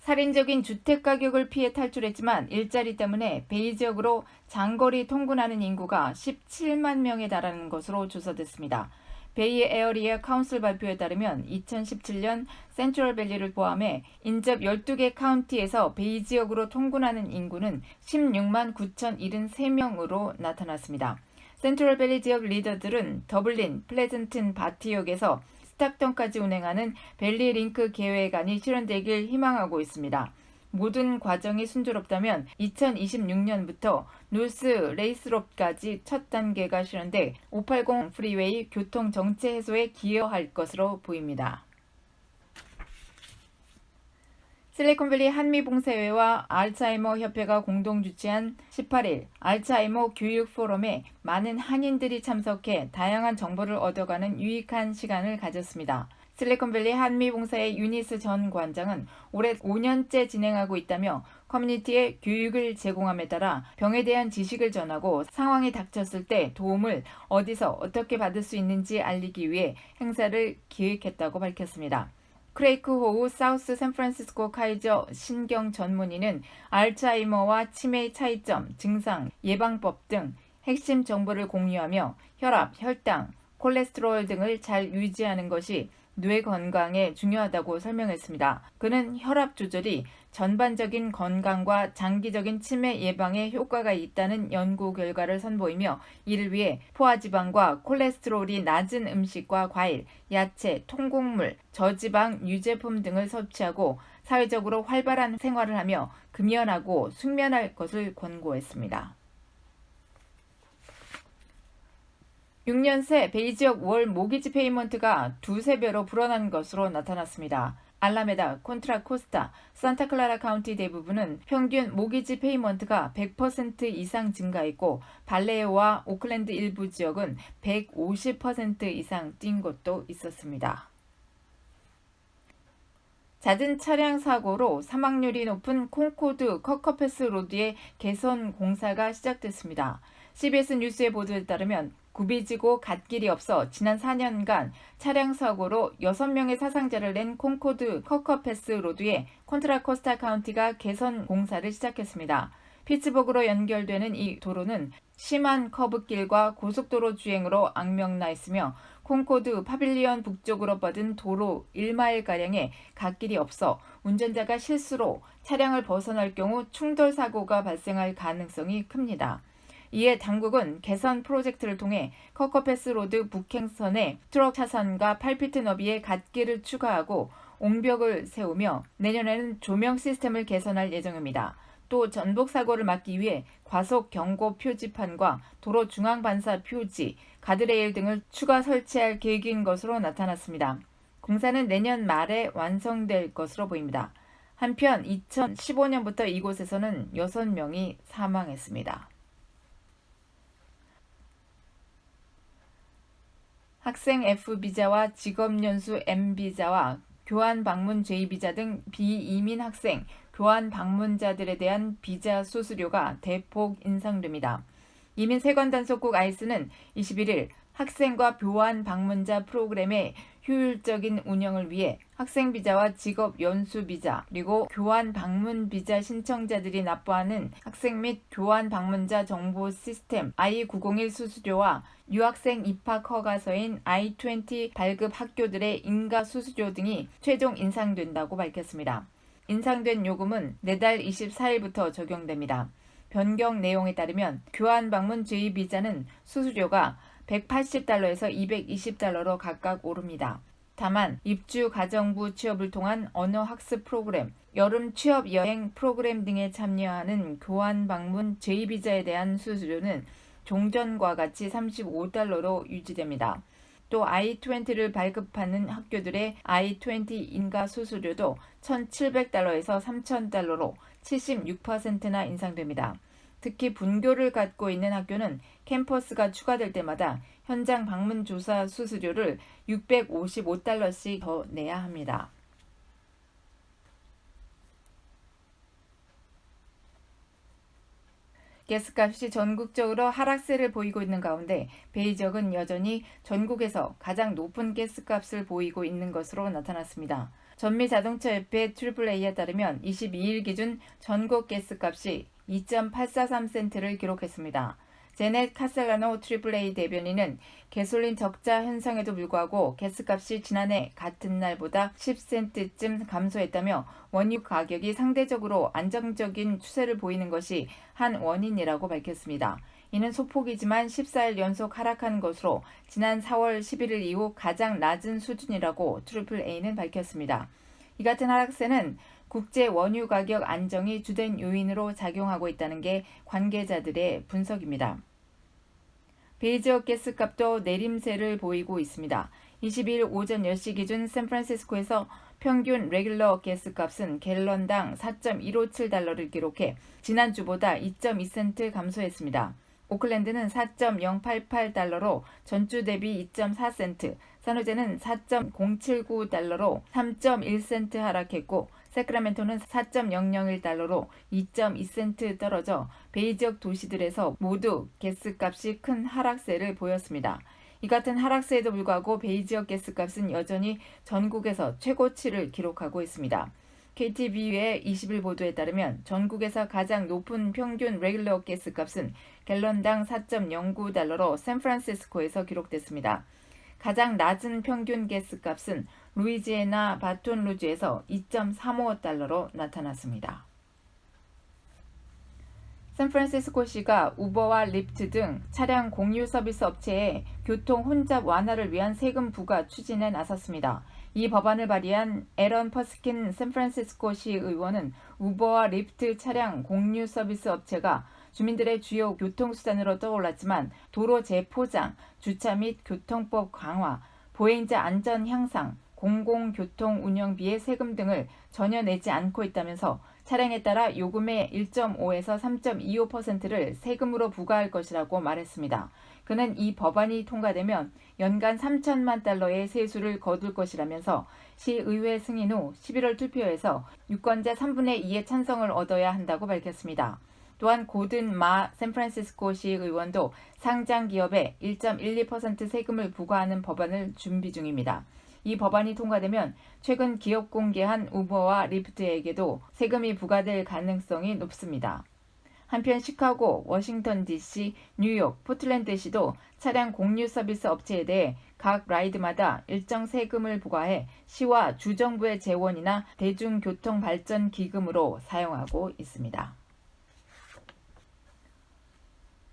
[SPEAKER 1] 살인적인 주택가격을 피해 탈출했지만 일자리 때문에 베이 지역으로 장거리 통근하는 인구가 17만 명에 달하는 것으로 조사됐습니다. 베이 에어리어 카운슬 발표에 따르면 2017년 센트럴밸리를 포함해 인접 12개 카운티에서 베이 지역으로 통근하는 인구는 16만 9,073명으로 나타났습니다. 센트럴밸리 지역 리더들은 더블린, 플레전튼, 바티역에서 스탁턴까지 운행하는 밸리 링크 계획안이 실현되길 희망하고 있습니다. 모든 과정이 순조롭다면 2026년부터 노스 레이스롭까지 첫 단계가 실현돼 580 프리웨이 교통 정체 해소에 기여할 것으로 보입니다. 실리콘밸리 한미봉사회와 알츠하이머 협회가 공동 주최한 18일 알츠하이머 교육 포럼에 많은 한인들이 참석해 다양한 정보를 얻어가는 유익한 시간을 가졌습니다. 실리콘밸리 한미봉사회 유니스 전 관장은 올해 5년째 진행하고 있다며 커뮤니티에 교육을 제공함에 따라 병에 대한 지식을 전하고 상황이 닥쳤을 때 도움을 어디서 어떻게 받을 수 있는지 알리기 위해 행사를 기획했다고 밝혔습니다. 크레이크 호우 사우스 샌프란시스코 카이저 신경 전문의는 알츠하이머와 치매의 차이점, 증상, 예방법 등 핵심 정보를 공유하며 혈압, 혈당, 콜레스테롤 등을 잘 유지하는 것이 뇌 건강에 중요하다고 설명했습니다. 그는 혈압 조절이 전반적인 건강과 장기적인 치매 예방에 효과가 있다는 연구 결과를 선보이며 이를 위해 포화지방과 콜레스테롤이 낮은 음식과 과일, 야채, 통곡물, 저지방 유제품 등을 섭취하고 사회적으로 활발한 생활을 하며 금연하고 숙면할 것을 권고했습니다. 6년 새 베이 지역 월 모기지 페이먼트가 두세 배로 불어난 것으로 나타났습니다. 알라메다, 콘트라 코스타, 산타클라라 카운티 대부분은 평균 모기지 페이먼트가 100% 이상 증가했고 발레오와 오클랜드 일부 지역은 150% 이상 뛴 곳도 있었습니다. 잦은 차량 사고로 사망률이 높은 콩코드 커커패스 로드의 개선 공사가 시작됐습니다. CBS 뉴스의 보도에 따르면 굽이지고 갓길이 없어 지난 4년간 차량 사고로 6명의 사상자를 낸 콩코드 커커패스 로드에 콘트라코스타 카운티가 개선 공사를 시작했습니다. 피츠버그로 연결되는 이 도로는 심한 커브길과 고속도로 주행으로 악명나 있으며 콩코드 파빌리언 북쪽으로 뻗은 도로 1마일가량의 갓길이 없어 운전자가 실수로 차량을 벗어날 경우 충돌 사고가 발생할 가능성이 큽니다. 이에 당국은 개선 프로젝트를 통해 커커패스 로드 북행선에 트럭 차선과 8피트 너비의 갓길을 추가하고 옹벽을 세우며 내년에는 조명 시스템을 개선할 예정입니다. 또 전복 사고를 막기 위해 과속 경고 표지판과 도로 중앙 반사 표지, 가드레일 등을 추가 설치할 계획인 것으로 나타났습니다. 공사는 내년 말에 완성될 것으로 보입니다. 한편 2015년부터 이곳에서는 6명이 사망했습니다. 학생 F비자와 직업연수 M비자와 교환 방문 J비자 등 비이민 학생, 교환 방문자들에 대한 비자 수수료가 대폭 인상됩니다. 이민 세관 단속국 ICE는 21일 학생과 교환 방문자 프로그램의 효율적인 운영을 위해 학생비자와 직업연수비자 그리고 교환 방문비자 신청자들이 납부하는 학생 및 교환 방문자 정보 시스템 I-901 수수료와 유학생 입학 허가서인 I-20 발급 학교들의 인가 수수료 등이 최종 인상된다고 밝혔습니다. 인상된 요금은 내달 24일부터 적용됩니다. 변경 내용에 따르면 교환 방문 J비자는 수수료가 $180에서 $220로 각각 오릅니다. 다만 입주 가정부 취업을 통한 언어 학습 프로그램, 여름 취업 여행 프로그램 등에 참여하는 교환 방문 J비자에 대한 수수료는 종전과 같이 $35로 유지됩니다. 또 I-20를 발급하는 학교들의 I-20 인가 수수료도 $1,700에서 $3,000로 76%나 인상됩니다. 특히 분교를 갖고 있는 학교는 캠퍼스가 추가될 때마다 현장 방문 조사 수수료를 $655씩 더 내야 합니다. 가스값이 전국적으로 하락세를 보이고 있는 가운데 베이 지역은 여전히 전국에서 가장 높은 가스값을 보이고 있는 것으로 나타났습니다. 전미자동차협회 AAA에 따르면 22일 기준 전국 가스값이 2.843센트를 기록했습니다. 제넷 카셀라노 AAA 대변인은 개솔린 적자 현상에도 불구하고 가스값이 지난해 같은 날보다 10센트쯤 감소했다며 원유 가격이 상대적으로 안정적인 추세를 보이는 것이 한 원인이라고 밝혔습니다. 이는 소폭이지만 14일 연속 하락한 것으로 지난 4월 11일 이후 가장 낮은 수준이라고 AAA는 밝혔습니다. 이 같은 하락세는 국제 원유 가격 안정이 주된 요인으로 작용하고 있다는 게 관계자들의 분석입니다. 베이지역 가스값도 내림세를 보이고 있습니다. 22일 오전 10시 기준 샌프란시스코에서 평균 레귤러 가스값은 갤런당 4.157달러를 기록해 지난주보다 2.2센트 감소했습니다. 오클랜드는 4.088달러로 전주 대비 2.4센트, 산호제는 4.079달러로 3.1센트 하락했고 세크라멘토는 4.001달러로 2.2센트 떨어져 베이지역 도시들에서 모두 가스값이 큰 하락세를 보였습니다. 이 같은 하락세에도 불구하고 베이지역 가스값은 여전히 전국에서 최고치를 기록하고 있습니다. KTVU의 20일 보도에 따르면 전국에서 가장 높은 평균 레귤러 가스값은 갤런당 4.09달러로 샌프란시스코에서 기록됐습니다. 가장 낮은 평균 가스값은 루이지애나 바톤루즈에서 2.35달러로 나타났습니다. 샌프란시스코시가 우버와 립트 등 차량 공유 서비스 업체에 교통 혼잡 완화를 위한 세금 부과 추진에 나섰습니다. 이 법안을 발의한 에런 퍼스킨 샌프란시스코시 의원은 우버와 립트 차량 공유 서비스 업체가 주민들의 주요 교통수단으로 떠올랐지만 도로 재포장, 주차 및 교통법 강화, 보행자 안전 향상, 공공교통 운영비의 세금 등을 전혀 내지 않고 있다면서 차량에 따라 요금의 1.5에서 3.25%를 세금으로 부과할 것이라고 말했습니다. 그는 이 법안이 통과되면 연간 3천만 달러의 세수를 거둘 것이라면서 시의회 승인 후 11월 투표에서 유권자 3분의 2의 찬성을 얻어야 한다고 밝혔습니다. 또한 고든 마 샌프란시스코시 의원도 상장 기업에 1.12% 세금을 부과하는 법안을 준비 중입니다. 이 법안이 통과되면 최근 기업 공개한 우버와 리프트에게도 세금이 부과될 가능성이 높습니다. 한편 시카고, 워싱턴 DC, 뉴욕, 포틀랜드시도 차량 공유 서비스 업체에 대해 각 라이드마다 일정 세금을 부과해 시와 주정부의 재원이나 대중교통발전기금으로 사용하고 있습니다.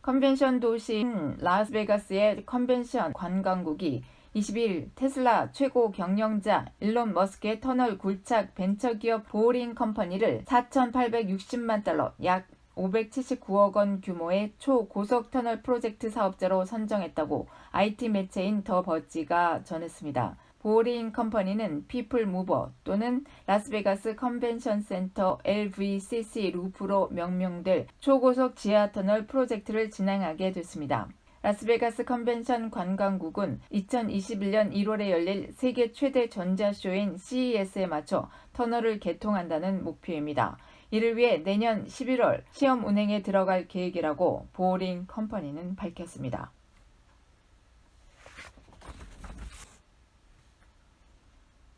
[SPEAKER 1] 컨벤션 도시인 라스베가스의 컨벤션 관광국이 22일 테슬라 최고 경영자 일론 머스크의 터널 굴착 벤처기업 보링 컴퍼니를 4,860만 달러 약 579억 원 규모의 초고속 터널 프로젝트 사업자로 선정했다고 IT 매체인 더 버지가 전했습니다. 보링 컴퍼니는 피플 무버 또는 라스베가스 컨벤션 센터 LVCC 루프로 명명될 초고속 지하 터널 프로젝트를 진행하게 됐습니다. 라스베가스 컨벤션 관광국은 2021년 1월에 열릴 세계 최대 전자쇼인 CES에 맞춰 터널을 개통한다는 목표입니다. 이를 위해 내년 11월 시험 운행에 들어갈 계획이라고 보링 컴퍼니는 밝혔습니다.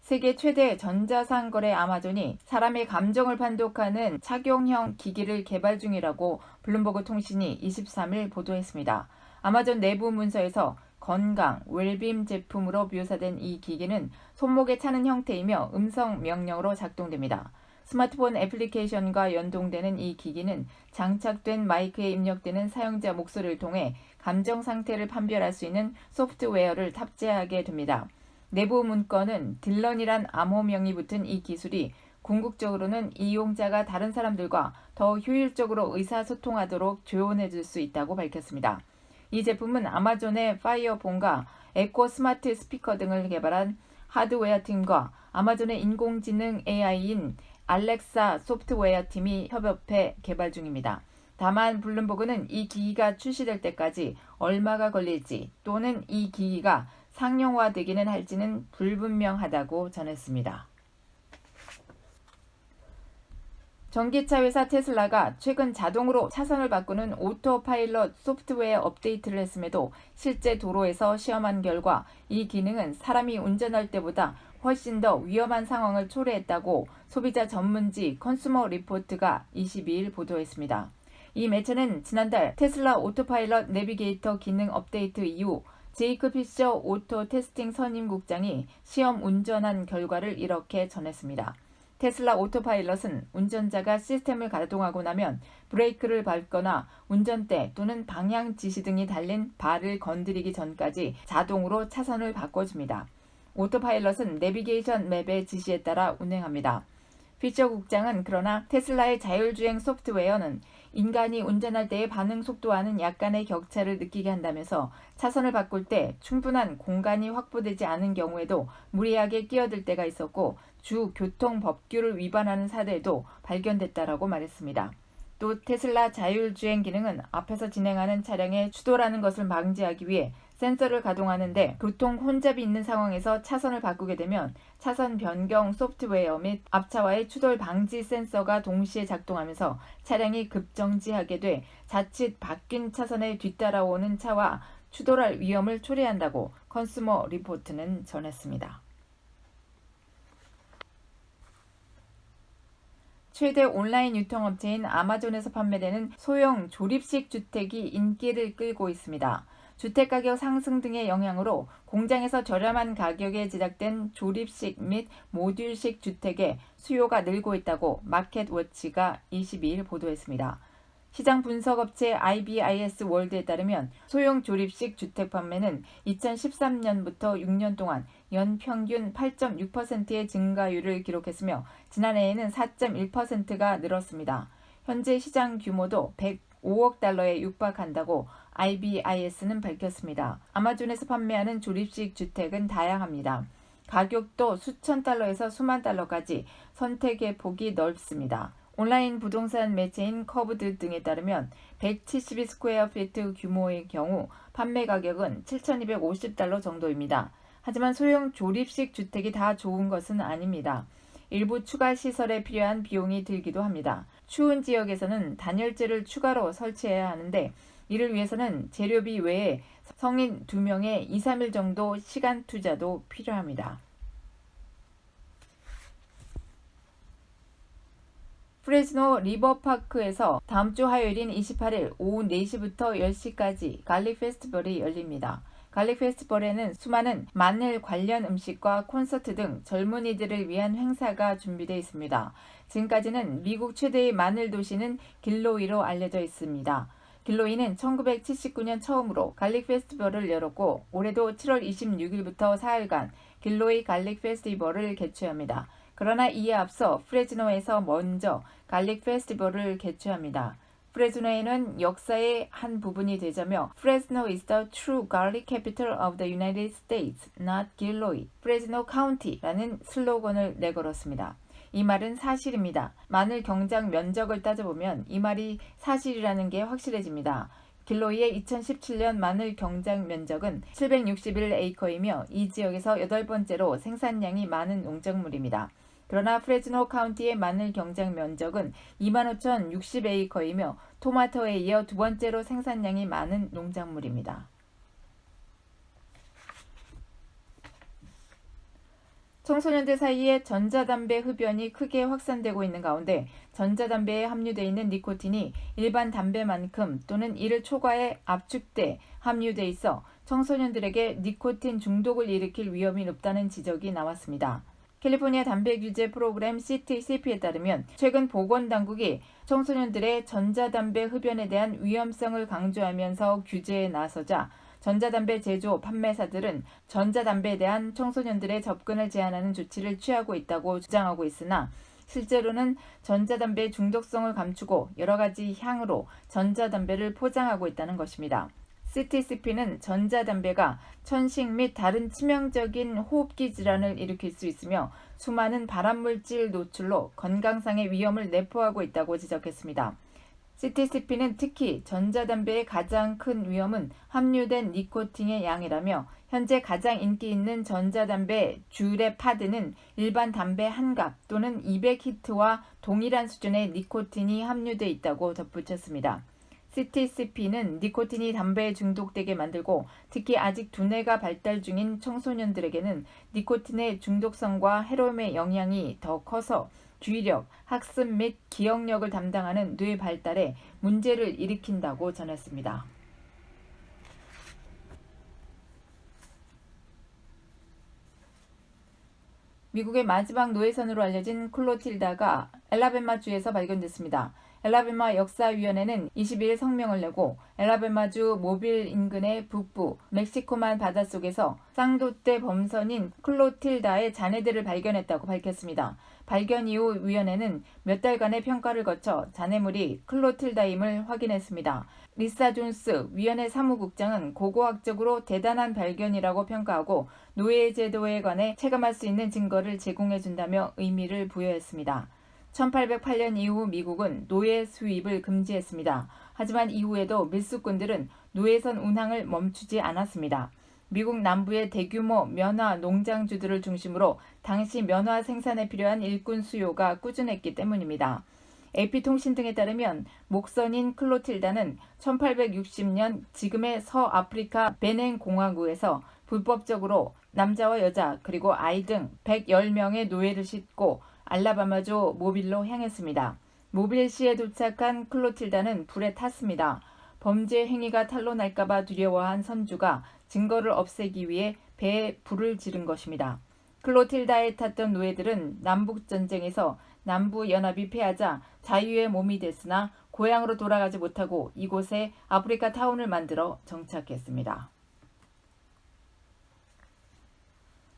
[SPEAKER 1] 세계 최대 전자상거래 아마존이 사람의 감정을 판독하는 착용형 기기를 개발 중이라고 블룸버그 통신이 23일 보도했습니다. 아마존 내부 문서에서 건강, 웰빔 제품으로 묘사된 이 기기는 손목에 차는 형태이며 음성 명령으로 작동됩니다. 스마트폰 애플리케이션과 연동되는 이 기기는 장착된 마이크에 입력되는 사용자 목소리를 통해 감정 상태를 판별할 수 있는 소프트웨어를 탑재하게 됩니다. 내부 문건은 딜런이란 암호명이 붙은 이 기술이 궁극적으로는 이용자가 다른 사람들과 더 효율적으로 의사소통하도록 조언해 줄 수 있다고 밝혔습니다. 이 제품은 아마존의 파이어폰과 에코 스마트 스피커 등을 개발한 하드웨어 팀과 아마존의 인공지능 AI인 알렉사 소프트웨어 팀이 협업해 개발 중입니다. 다만 블룸버그는 이 기기가 출시될 때까지 얼마가 걸릴지 또는 이 기기가 상용화되기는 할지는 불분명하다고 전했습니다. 전기차 회사 테슬라가 최근 자동으로 차선을 바꾸는 오토파일럿 소프트웨어 업데이트를 했음에도 실제 도로에서 시험한 결과 이 기능은 사람이 운전할 때보다 훨씬 더 위험한 상황을 초래했다고 소비자 전문지 컨슈머 리포트가 22일 보도했습니다. 이 매체는 지난달 테슬라 오토파일럿 내비게이터 기능 업데이트 이후 제이크 피셔 오토 테스팅 선임국장이 시험 운전한 결과를 이렇게 전했습니다. 테슬라 오토파일럿은 운전자가 시스템을 가동하고 나면 브레이크를 밟거나 운전대 또는 방향 지시 등이 달린 발을 건드리기 전까지 자동으로 차선을 바꿔줍니다. 오토파일럿은 내비게이션 맵의 지시에 따라 운행합니다. 피셔 국장은 그러나 테슬라의 자율주행 소프트웨어는 인간이 운전할 때의 반응 속도와는 약간의 격차를 느끼게 한다면서 차선을 바꿀 때 충분한 공간이 확보되지 않은 경우에도 무리하게 끼어들 때가 있었고 주 교통 법규를 위반하는 사례도 발견됐다라고 말했습니다. 또 테슬라 자율주행 기능은 앞에서 진행하는 차량의 추돌하는 것을 방지하기 위해 센서를 가동하는데 교통 혼잡이 있는 상황에서 차선을 바꾸게 되면 차선 변경 소프트웨어 및 앞차와의 추돌 방지 센서가 동시에 작동하면서 차량이 급정지하게 돼 자칫 바뀐 차선에 뒤따라오는 차와 추돌할 위험을 초래한다고 컨슈머 리포트는 전했습니다. 최대 온라인 유통업체인 아마존에서 판매되는 소형 조립식 주택이 인기를 끌고 있습니다. 주택가격 상승 등의 영향으로 공장에서 저렴한 가격에 제작된 조립식 및 모듈식 주택의 수요가 늘고 있다고 마켓워치가 22일 보도했습니다. 시장 분석업체 IBIS 월드에 따르면 소형 조립식 주택 판매는 2013년부터 6년 동안 연평균 8.6%의 증가율을 기록했으며 지난해에는 4.1%가 늘었습니다. 현재 시장 규모도 105억 달러에 육박한다고 IBIS는 밝혔습니다. 아마존에서 판매하는 조립식 주택은 다양합니다. 가격도 수천 달러에서 수만 달러까지 선택의 폭이 넓습니다. 온라인 부동산 매체인 커브드 등에 따르면 172스퀘어피트 규모의 경우 판매 가격은 7,250달러 정도입니다. 하지만 소형 조립식 주택이 다 좋은 것은 아닙니다. 일부 추가 시설에 필요한 비용이 들기도 합니다. 추운 지역에서는 단열재를 추가로 설치해야 하는데 이를 위해서는 재료비 외에 성인 2명의 2, 3일 정도 시간 투자도 필요합니다. 프레즈노 리버파크에서 다음 주 화요일인 28일 오후 4시부터 10시까지 갈릭 페스티벌이 열립니다. 갈릭 페스티벌에는 수많은 마늘 관련 음식과 콘서트 등 젊은이들을 위한 행사가 준비되어 있습니다. 지금까지는 미국 최대의 마늘 도시는 길로이로 알려져 있습니다. 길로이는 1979년 처음으로 갈릭 페스티벌을 열었고 올해도 7월 26일부터 4일간 길로이 갈릭 페스티벌을 개최합니다. 그러나 이에 앞서 프레즈노에서 먼저 갈릭 페스티벌을 개최합니다. 프레즈노에는 역사의 한 부분이 되자며 Fresno is the true garlic capital of the United States, not Gilroy, Fresno County라는 슬로건을 내걸었습니다. 이 말은 사실입니다. 마늘 경작 면적을 따져보면 이 말이 사실이라는 게 확실해집니다. 길로이의 2017년 마늘 경작 면적은 761에이커이며 이 지역에서 8번째로 생산량이 많은 농작물입니다. 그러나 프레즈노 카운티의 마늘 경작 면적은 25,060에이커이며 토마토에 이어 두 번째로 생산량이 많은 농작물입니다. 청소년들 사이에 전자담배 흡연이 크게 확산되고 있는 가운데 전자담배에 함유되어 있는 니코틴이 일반 담배만큼 또는 이를 초과해 압축돼 함유돼 있어 청소년들에게 니코틴 중독을 일으킬 위험이 높다는 지적이 나왔습니다. 캘리포니아 담배 규제 프로그램 CTCP에 따르면 최근 보건당국이 청소년들의 전자담배 흡연에 대한 위험성을 강조하면서 규제에 나서자 전자담배 제조, 판매사들은 전자담배에 대한 청소년들의 접근을 제한하는 조치를 취하고 있다고 주장하고 있으나 실제로는 전자담배의 중독성을 감추고 여러 가지 향으로 전자담배를 포장하고 있다는 것입니다. CTCP는 전자담배가 천식 및 다른 치명적인 호흡기 질환을 일으킬 수 있으며 수많은 발암물질 노출로 건강상의 위험을 내포하고 있다고 지적했습니다. CTCP는 특히 전자담배의 가장 큰 위험은 함유된 니코틴의 양이라며 현재 가장 인기 있는 전자담배 주랩 파드는 일반 담배 한 갑 또는 200히트와 동일한 수준의 니코틴이 함유돼 있다고 덧붙였습니다. CTCP는 니코틴이 담배에 중독되게 만들고 특히 아직 두뇌가 발달 중인 청소년들에게는 니코틴의 중독성과 해로움의 영향이 더 커서 주의력, 학습 및 기억력을 담당하는 뇌 발달에 문제를 일으킨다고 전했습니다. 미국의 마지막 노예선으로 알려진 클로틸다가 엘라베마주에서 발견됐습니다. 엘라베마 역사위원회는 22일 성명을 내고 엘라베마주 모빌 인근의 북부 멕시코만 바닷속에서 쌍도떼 범선인 클로틸다의 잔해들을 발견했다고 밝혔습니다. 발견 이후 위원회는 몇 달간의 평가를 거쳐 잔해물이 클로틸다임을 확인했습니다. 리사 존스 위원회 사무국장은 고고학적으로 대단한 발견이라고 평가하고 노예 제도에 관해 체감할 수 있는 증거를 제공해준다며 의미를 부여했습니다. 1808년 이후 미국은 노예 수입을 금지했습니다. 하지만 이후에도 밀수꾼들은 노예선 운항을 멈추지 않았습니다. 미국 남부의 대규모 면화 농장주들을 중심으로 당시 면화 생산에 필요한 일꾼 수요가 꾸준했기 때문입니다. AP통신 등에 따르면 목선인 클로틸다는 1860년 지금의 서아프리카 베냉 공화국에서 불법적으로 남자와 여자 그리고 아이 등 110명의 노예를 싣고 알라바마주 모빌로 향했습니다. 모빌시에 도착한 클로틸다는 불에 탔습니다. 범죄 행위가 탄로날까봐 두려워한 선주가 증거를 없애기 위해 배에 불을 지른 것입니다. 클로틸다에 탔던 노예들은 남북전쟁에서 남부연합이 패하자 자유의 몸이 됐으나 고향으로 돌아가지 못하고 이곳에 아프리카 타운을 만들어 정착했습니다.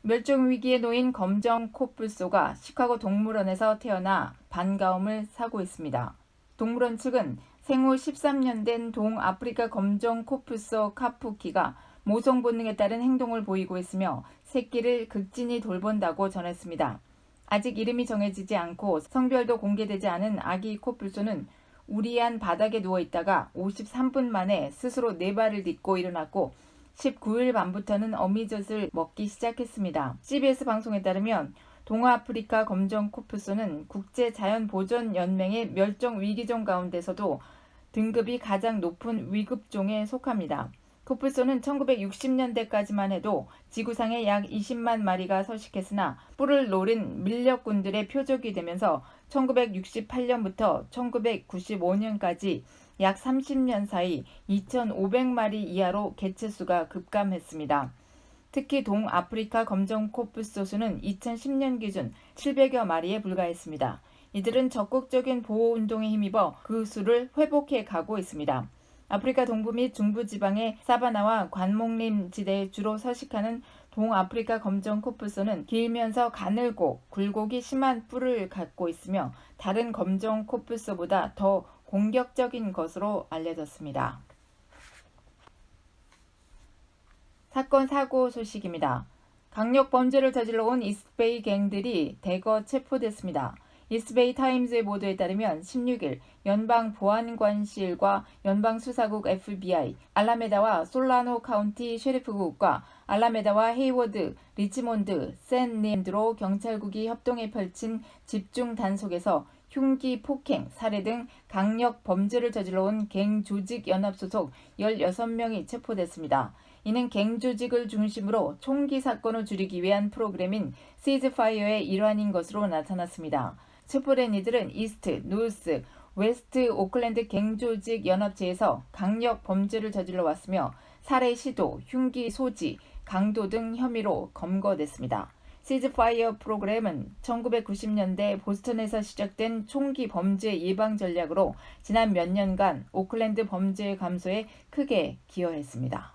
[SPEAKER 1] 멸종위기에 놓인 검정 코뿔소가 시카고 동물원에서 태어나 반가움을 사고 있습니다. 동물원 측은 생후 13년 된 동아프리카 검정 코뿔소 카푸키가 모성 본능에 따른 행동을 보이고 있으며 새끼를 극진히 돌본다고 전했습니다. 아직 이름이 정해지지 않고 성별도 공개되지 않은 아기 코뿔소는 우리한 바닥에 누워있다가 53분 만에 스스로 네 발을 딛고 일어났고 19일 밤부터는 어미젖을 먹기 시작했습니다. CBS 방송에 따르면 동아프리카 검정 코뿔소는 국제자연보전연맹의 멸종위기종 가운데서도 등급이 가장 높은 위급종에 속합니다. 코뿔소는 1960년대까지만 해도 지구상에 약 20만 마리가 서식했으나 뿔을 노린 밀렵꾼들의 표적이 되면서 1968년부터 1995년까지 약 30년 사이 2,500마리 이하로 개체수가 급감했습니다. 특히 동아프리카 검정 코뿔소 수는 2010년 기준 700여 마리에 불과했습니다. 이들은 적극적인 보호운동에 힘입어 그 수를 회복해 가고 있습니다. 아프리카 동부 및 중부 지방의 사바나와 관목림 지대에 주로 서식하는 동아프리카 검정 코뿔소는 길면서 가늘고 굴곡이 심한 뿔을 갖고 있으며 다른 검정 코뿔소보다 더 공격적인 것으로 알려졌습니다. 사건 사고 소식입니다. 강력 범죄를 저질러 온 이스트베이 갱들이 대거 체포됐습니다. 이스트베이 타임즈의 보도에 따르면 16일 연방보안관실과 연방수사국 FBI, 알라메다와 솔라노 카운티 셰리프국과 알라메다와 헤이워드, 리치몬드, 샌님드로 경찰국이 협동해 펼친 집중 단속에서 흉기, 폭행, 살해 등 강력 범죄를 저질러 온 갱 조직 연합 소속 16명이 체포됐습니다. 이는 갱 조직을 중심으로 총기 사건을 줄이기 위한 프로그램인 시즈파이어의 일환인 것으로 나타났습니다. 체포된 이들은 이스트, 노스, 웨스트 오클랜드 갱 조직 연합체에서 강력 범죄를 저질러 왔으며 살해 시도, 흉기 소지, 강도 등 혐의로 검거됐습니다. 시즈파이어 프로그램은 1990년대 보스턴에서 시작된 총기 범죄 예방 전략으로 지난 몇 년간 오클랜드 범죄 감소에 크게 기여했습니다.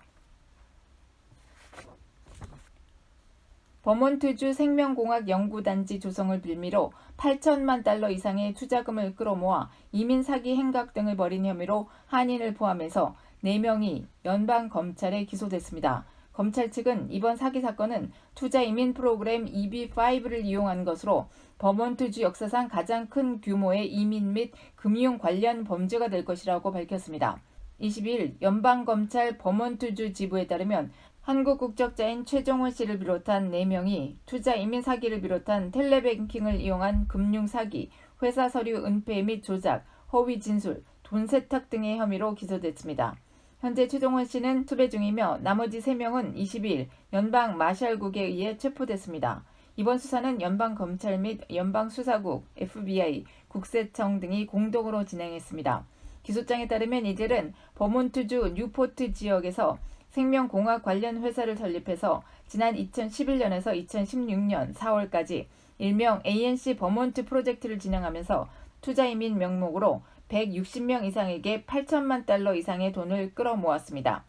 [SPEAKER 1] 버몬트주 생명공학 연구단지 조성을 빌미로 8천만 달러 이상의 투자금을 끌어모아 이민 사기 행각 등을 벌인 혐의로 한인을 포함해서 4명이 연방검찰에 기소됐습니다. 검찰 측은 이번 사기 사건은 투자 이민 프로그램 EB5를 이용한 것으로 버몬트주 역사상 가장 큰 규모의 이민 및 금융 관련 범죄가 될 것이라고 밝혔습니다. 22일 연방검찰 버몬트주 지부에 따르면 한국 국적자인 최정원 씨를 비롯한 4명이 투자 이민 사기를 비롯한 텔레뱅킹을 이용한 금융 사기, 회사 서류 은폐 및 조작, 허위 진술, 돈 세탁 등의 혐의로 기소됐습니다. 현재 최종원 씨는 수배 중이며 나머지 3명은 22일 연방 마샬국에 의해 체포됐습니다. 이번 수사는 연방검찰 및 연방수사국, FBI, 국세청 등이 공동으로 진행했습니다. 기소장에 따르면 이들은 버몬트주 뉴포트 지역에서 생명공학 관련 회사를 설립해서 지난 2011년에서 2016년 4월까지 일명 ANC 버몬트 프로젝트를 진행하면서 투자이민 명목으로 160명 이상에게 8천만 달러 이상의 돈을 끌어모았습니다.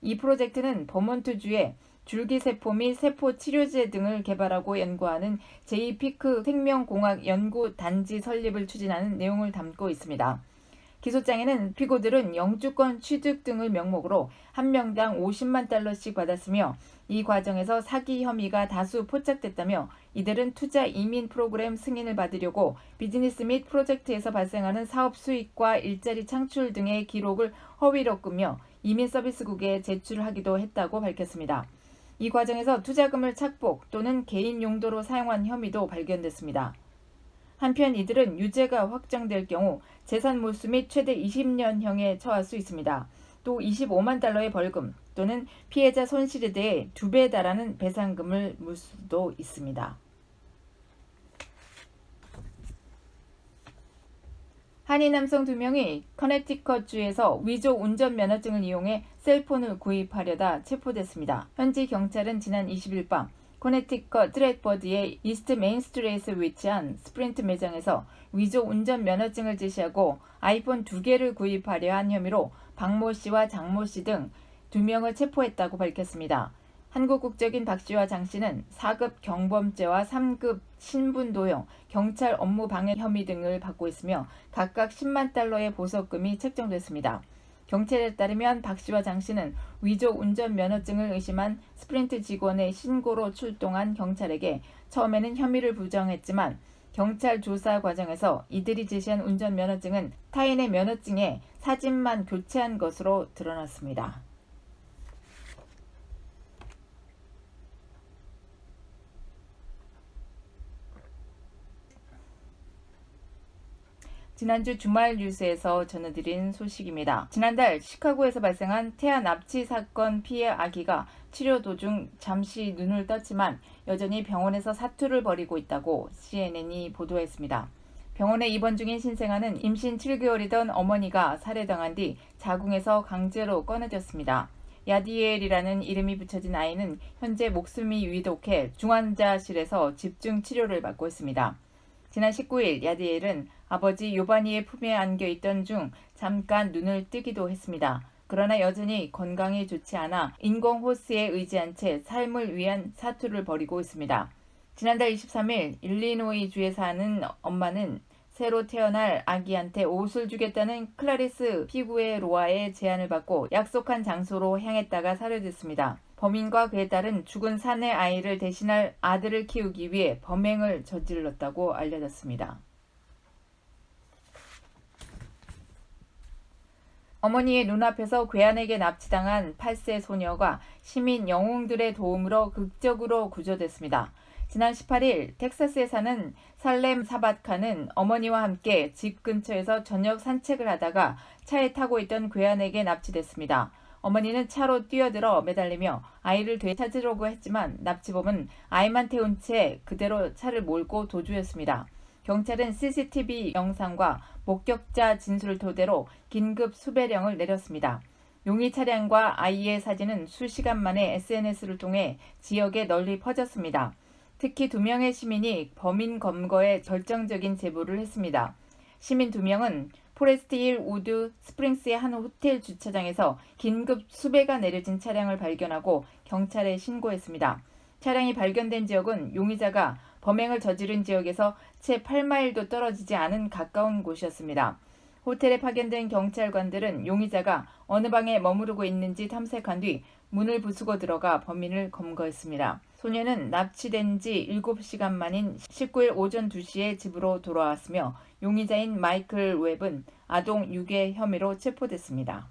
[SPEAKER 1] 이 프로젝트는 버몬트주에 줄기세포 및 세포치료제 등을 개발하고 연구하는 제이피크 생명공학 연구단지 설립을 추진하는 내용을 담고 있습니다. 기소장에는 피고들은 영주권 취득 등을 명목으로 한 명당 50만 달러씩 받았으며 이 과정에서 사기 혐의가 다수 포착됐다며 이들은 투자 이민 프로그램 승인을 받으려고 비즈니스 및 프로젝트에서 발생하는 사업 수익과 일자리 창출 등의 기록을 허위로 꾸며 이민 서비스국에 제출하기도 했다고 밝혔습니다. 이 과정에서 투자금을 착복 또는 개인 용도로 사용한 혐의도 발견됐습니다. 한편 이들은 유죄가 확정될 경우 재산 몰수 및 최대 20년형에 처할 수 있습니다. 또 25만 달러의 벌금 또는 피해자 손실에 대해 2배에 달하는 배상금을 물 수도 있습니다. 한인 남성 2명이 커네티컷주에서 위조 운전면허증을 이용해 셀폰을 구입하려다 체포됐습니다. 현지 경찰은 지난 20일 밤 커네티컷 트랙버드의 이스트 메인스트리트에 위치한 스프린트 매장에서 위조 운전면허증을 제시하고 아이폰 2개를 구입하려 한 혐의로 박모 씨와 장모 씨 등 2명을 체포했다고 밝혔습니다. 한국 국적인 박 씨와 장 씨는 4급 경범죄와 3급 신분도용, 경찰 업무 방해 혐의 등을 받고 있으며 각각 10만 달러의 보석금이 책정됐습니다. 경찰에 따르면 박 씨와 장 씨는 위조 운전면허증을 의심한 스프린트 직원의 신고로 출동한 경찰에게 처음에는 혐의를 부정했지만 경찰 조사 과정에서 이들이 제시한 운전면허증은 타인의 면허증에 사진만 교체한 것으로 드러났습니다. 지난주 주말 뉴스에서 전해드린 소식입니다. 지난달 시카고에서 발생한 태아 납치 사건 피해 아기가 치료 도중 잠시 눈을 떴지만 여전히 병원에서 사투를 벌이고 있다고 CNN이 보도했습니다. 병원에 입원 중인 신생아는 임신 7개월이던 어머니가 살해당한 뒤 자궁에서 강제로 꺼내졌습니다. 야디엘이라는 이름이 붙여진 아이는 현재 목숨이 위독해 중환자실에서 집중 치료를 받고 있습니다. 지난 19일 야디엘은 아버지 요바니의 품에 안겨있던 중 잠깐 눈을 뜨기도 했습니다. 그러나 여전히 건강이 좋지 않아 인공호스에 의지한 채 삶을 위한 사투를 벌이고 있습니다. 지난달 23일 일리노이주에 사는 엄마는 새로 태어날 아기한테 옷을 주겠다는 클라리스 피구에로아의 제안을 받고 약속한 장소로 향했다가 살해됐습니다. 범인과 그의 딸은 죽은 사내 아이를 대신할 아들을 키우기 위해 범행을 저질렀다고 알려졌습니다. 어머니의 눈앞에서 괴한에게 납치당한 8세 소녀가 시민 영웅들의 도움으로 극적으로 구조됐습니다. 지난 18일 텍사스에 사는 살렘 사바카는 어머니와 함께 집 근처에서 저녁 산책을 하다가 차에 타고 있던 괴한에게 납치됐습니다. 어머니는 차로 뛰어들어 매달리며 아이를 되찾으려고 했지만 납치범은 아이만 태운 채 그대로 차를 몰고 도주했습니다. 경찰은 CCTV 영상과 목격자 진술을 토대로 긴급 수배령을 내렸습니다. 용의 차량과 아이의 사진은 수시간 만에 SNS를 통해 지역에 널리 퍼졌습니다. 특히 2명의 시민이 범인 검거에 결정적인 제보를 했습니다. 시민 2명은 포레스트 힐 우드 스프링스의 한 호텔 주차장에서 긴급 수배가 내려진 차량을 발견하고 경찰에 신고했습니다. 차량이 발견된 지역은 용의자가 범행을 저지른 지역에서 채 8마일도 떨어지지 않은 가까운 곳이었습니다. 호텔에 파견된 경찰관들은 용의자가 어느 방에 머무르고 있는지 탐색한 뒤 문을 부수고 들어가 범인을 검거했습니다. 소녀는 납치된 지 7시간 만인 19일 오전 2시에 집으로 돌아왔으며 용의자인 마이클 웹은 아동 유괴 혐의로 체포됐습니다.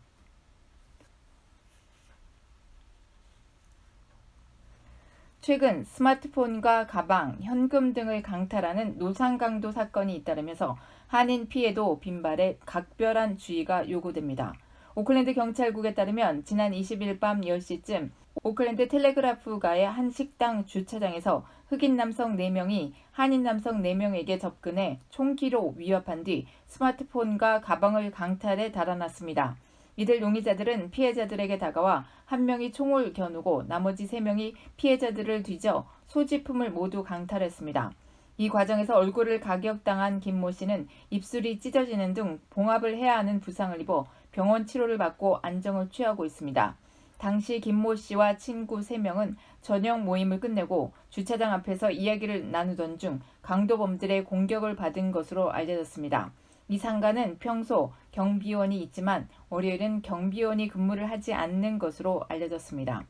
[SPEAKER 1] 최근 스마트폰과 가방, 현금 등을 강탈하는 노상강도 사건이 잇따르면서 한인 피해도 빈발해 각별한 주의가 요구됩니다. 오클랜드 경찰국에 따르면 지난 20일 밤 10시쯤 오클랜드 텔레그라프가의 한 식당 주차장에서 흑인 남성 4명이 한인 남성 4명에게 접근해 총기로 위협한 뒤 스마트폰과 가방을 강탈해 달아났습니다. 이들 용의자들은 피해자들에게 다가와 한 명이 총을 겨누고 나머지 3명이 피해자들을 뒤져 소지품을 모두 강탈했습니다. 이 과정에서 얼굴을 가격당한 김모 씨는 입술이 찢어지는 등 봉합을 해야 하는 부상을 입어 병원 치료를 받고 안정을 취하고 있습니다. 당시 김모 씨와 친구 3명은 저녁 모임을 끝내고 주차장 앞에서 이야기를 나누던 중 강도범들의 공격을 받은 것으로 알려졌습니다. 이 상가는 평소 경비원이 있지만 월요일은 경비원이 근무를 하지 않는 것으로 알려졌습니다.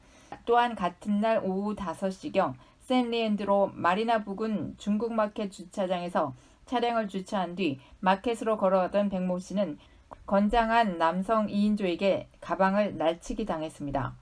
[SPEAKER 1] 또한 같은 날 오후 5시경 샌리앤드로 마리나 부근 중국마켓 주차장에서 차량을 주차한 뒤 마켓으로 걸어가던 백모 씨는 건장한 남성 2인조에게 가방을 날치기 당했습니다.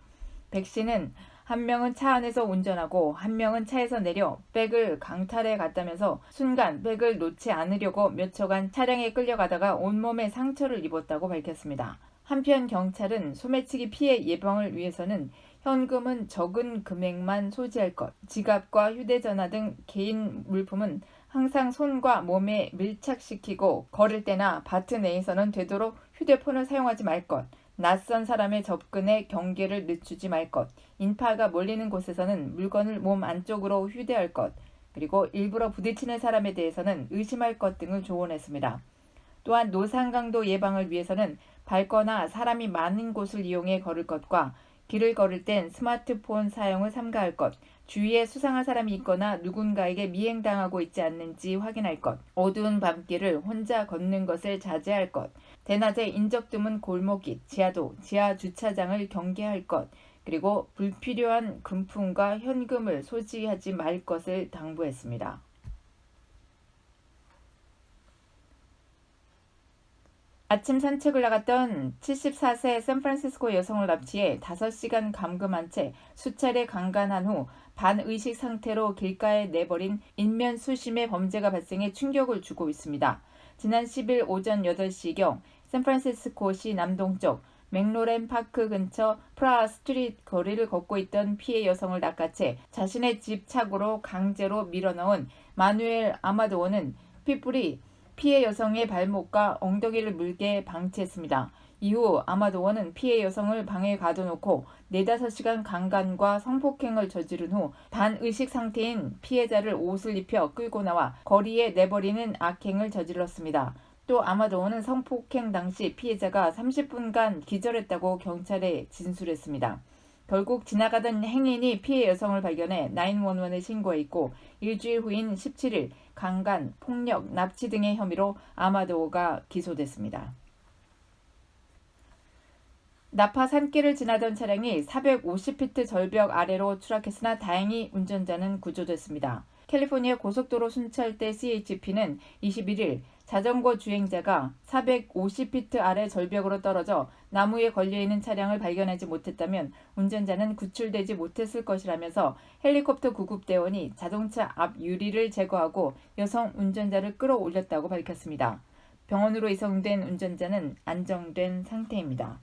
[SPEAKER 1] 백 씨는 한 명은 차 안에서 운전하고 한 명은 차에서 내려 백을 강탈해 갔다면서 순간 백을 놓지 않으려고 몇 초간 차량에 끌려가다가 온몸에 상처를 입었다고 밝혔습니다. 한편 경찰은 소매치기 피해 예방을 위해서는 현금은 적은 금액만 소지할 것, 지갑과 휴대전화 등 개인 물품은 항상 손과 몸에 밀착시키고 걸을 때나 바트 내에서는 되도록 휴대폰을 사용하지 말 것, 낯선 사람의 접근에 경계를 늦추지 말 것, 인파가 몰리는 곳에서는 물건을 몸 안쪽으로 휴대할 것, 그리고 일부러 부딪히는 사람에 대해서는 의심할 것 등을 조언했습니다. 또한 노상강도 예방을 위해서는 밝거나 사람이 많은 곳을 이용해 걸을 것과 길을 걸을 땐 스마트폰 사용을 삼가할 것, 주위에 수상한 사람이 있거나 누군가에게 미행당하고 있지 않는지 확인할 것, 어두운 밤길을 혼자 걷는 것을 자제할 것, 대낮에 인적 드문 골목길, 지하도, 지하 주차장을 경계할 것, 그리고 불필요한 금품과 현금을 소지하지 말 것을 당부했습니다. 아침 산책을 나갔던 74세 샌프란시스코 여성을 납치해 5시간 감금한 채 수차례 강간한 후 반의식 상태로 길가에 내버린 인면수심의 범죄가 발생해 충격을 주고 있습니다. 지난 10일 오전 8시경 샌프란시스코시 남동쪽 맥로렌 파크 근처 프라하 스트리트 거리를 걷고 있던 피해 여성을 낚아채 자신의 집 차고로 강제로 밀어넣은 마누엘 아마도어는 핏불이 피해 여성의 발목과 엉덩이를 물게 방치했습니다. 이후 아마도어는 피해 여성을 방에 가둬놓고 4~5시간 강간과 성폭행을 저지른 후 반의식 상태인 피해자를 옷을 입혀 끌고 나와 거리에 내버리는 악행을 저질렀습니다. 또 아마도어는 성폭행 당시 피해자가 30분간 기절했다고 경찰에 진술했습니다. 결국 지나가던 행인이 피해 여성을 발견해 911에 신고했고 일주일 후인 17일 강간, 폭력, 납치 등의 혐의로 아마도어가 기소됐습니다. 나파 산길을 지나던 차량이 450피트 절벽 아래로 추락했으나 다행히 운전자는 구조됐습니다. 캘리포니아 고속도로 순찰대 CHP는 21일 자전거 주행자가 450피트 아래 절벽으로 떨어져 나무에 걸려있는 차량을 발견하지 못했다면 운전자는 구출되지 못했을 것이라면서 헬리콥터 구급대원이 자동차 앞 유리를 제거하고 여성 운전자를 끌어올렸다고 밝혔습니다. 병원으로 이송된 운전자는 안정된 상태입니다.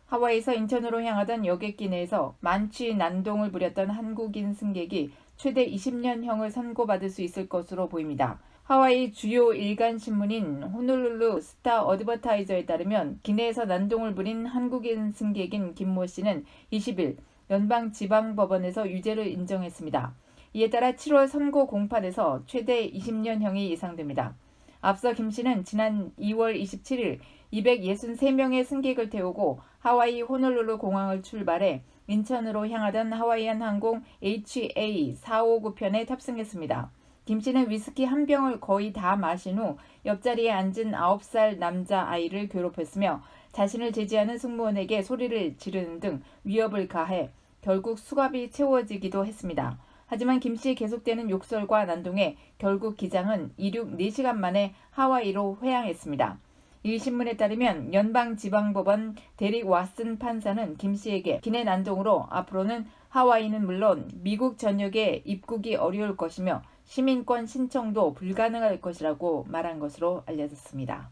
[SPEAKER 1] 하와이에서 인천으로 향하던 여객기 내에서 만취 난동을 부렸던 한국인 승객이 최대 20년형을 선고받을 수 있을 것으로 보입니다. 하와이 주요 일간 신문인 호놀룰루 스타 어드버타이저에 따르면 기내에서 난동을 부린 한국인 승객인 김모 씨는 20일 연방지방법원에서 유죄를 인정했습니다. 이에 따라 7월 선고 공판에서 최대 20년형이 예상됩니다. 앞서 김 씨는 지난 2월 27일 263명의 승객을 태우고 하와이 호놀룰루 공항을 출발해 인천으로 향하던 하와이안 항공 HA459편에 탑승했습니다. 김 씨는 위스키 한 병을 거의 다 마신 후 옆자리에 앉은 9살 남자아이를 괴롭혔으며 자신을 제지하는 승무원에게 소리를 지르는 등 위협을 가해 결국 수갑이 채워지기도 했습니다. 하지만 김 씨의 계속되는 욕설과 난동에 결국 기장은 이륙 4시간 만에 하와이로 회항했습니다. 이 신문에 따르면 연방지방법원 데릭 왓슨 판사는 김 씨에게 기내 난동으로 앞으로는 하와이는 물론 미국 전역에 입국이 어려울 것이며 시민권 신청도 불가능할 것이라고 말한 것으로 알려졌습니다.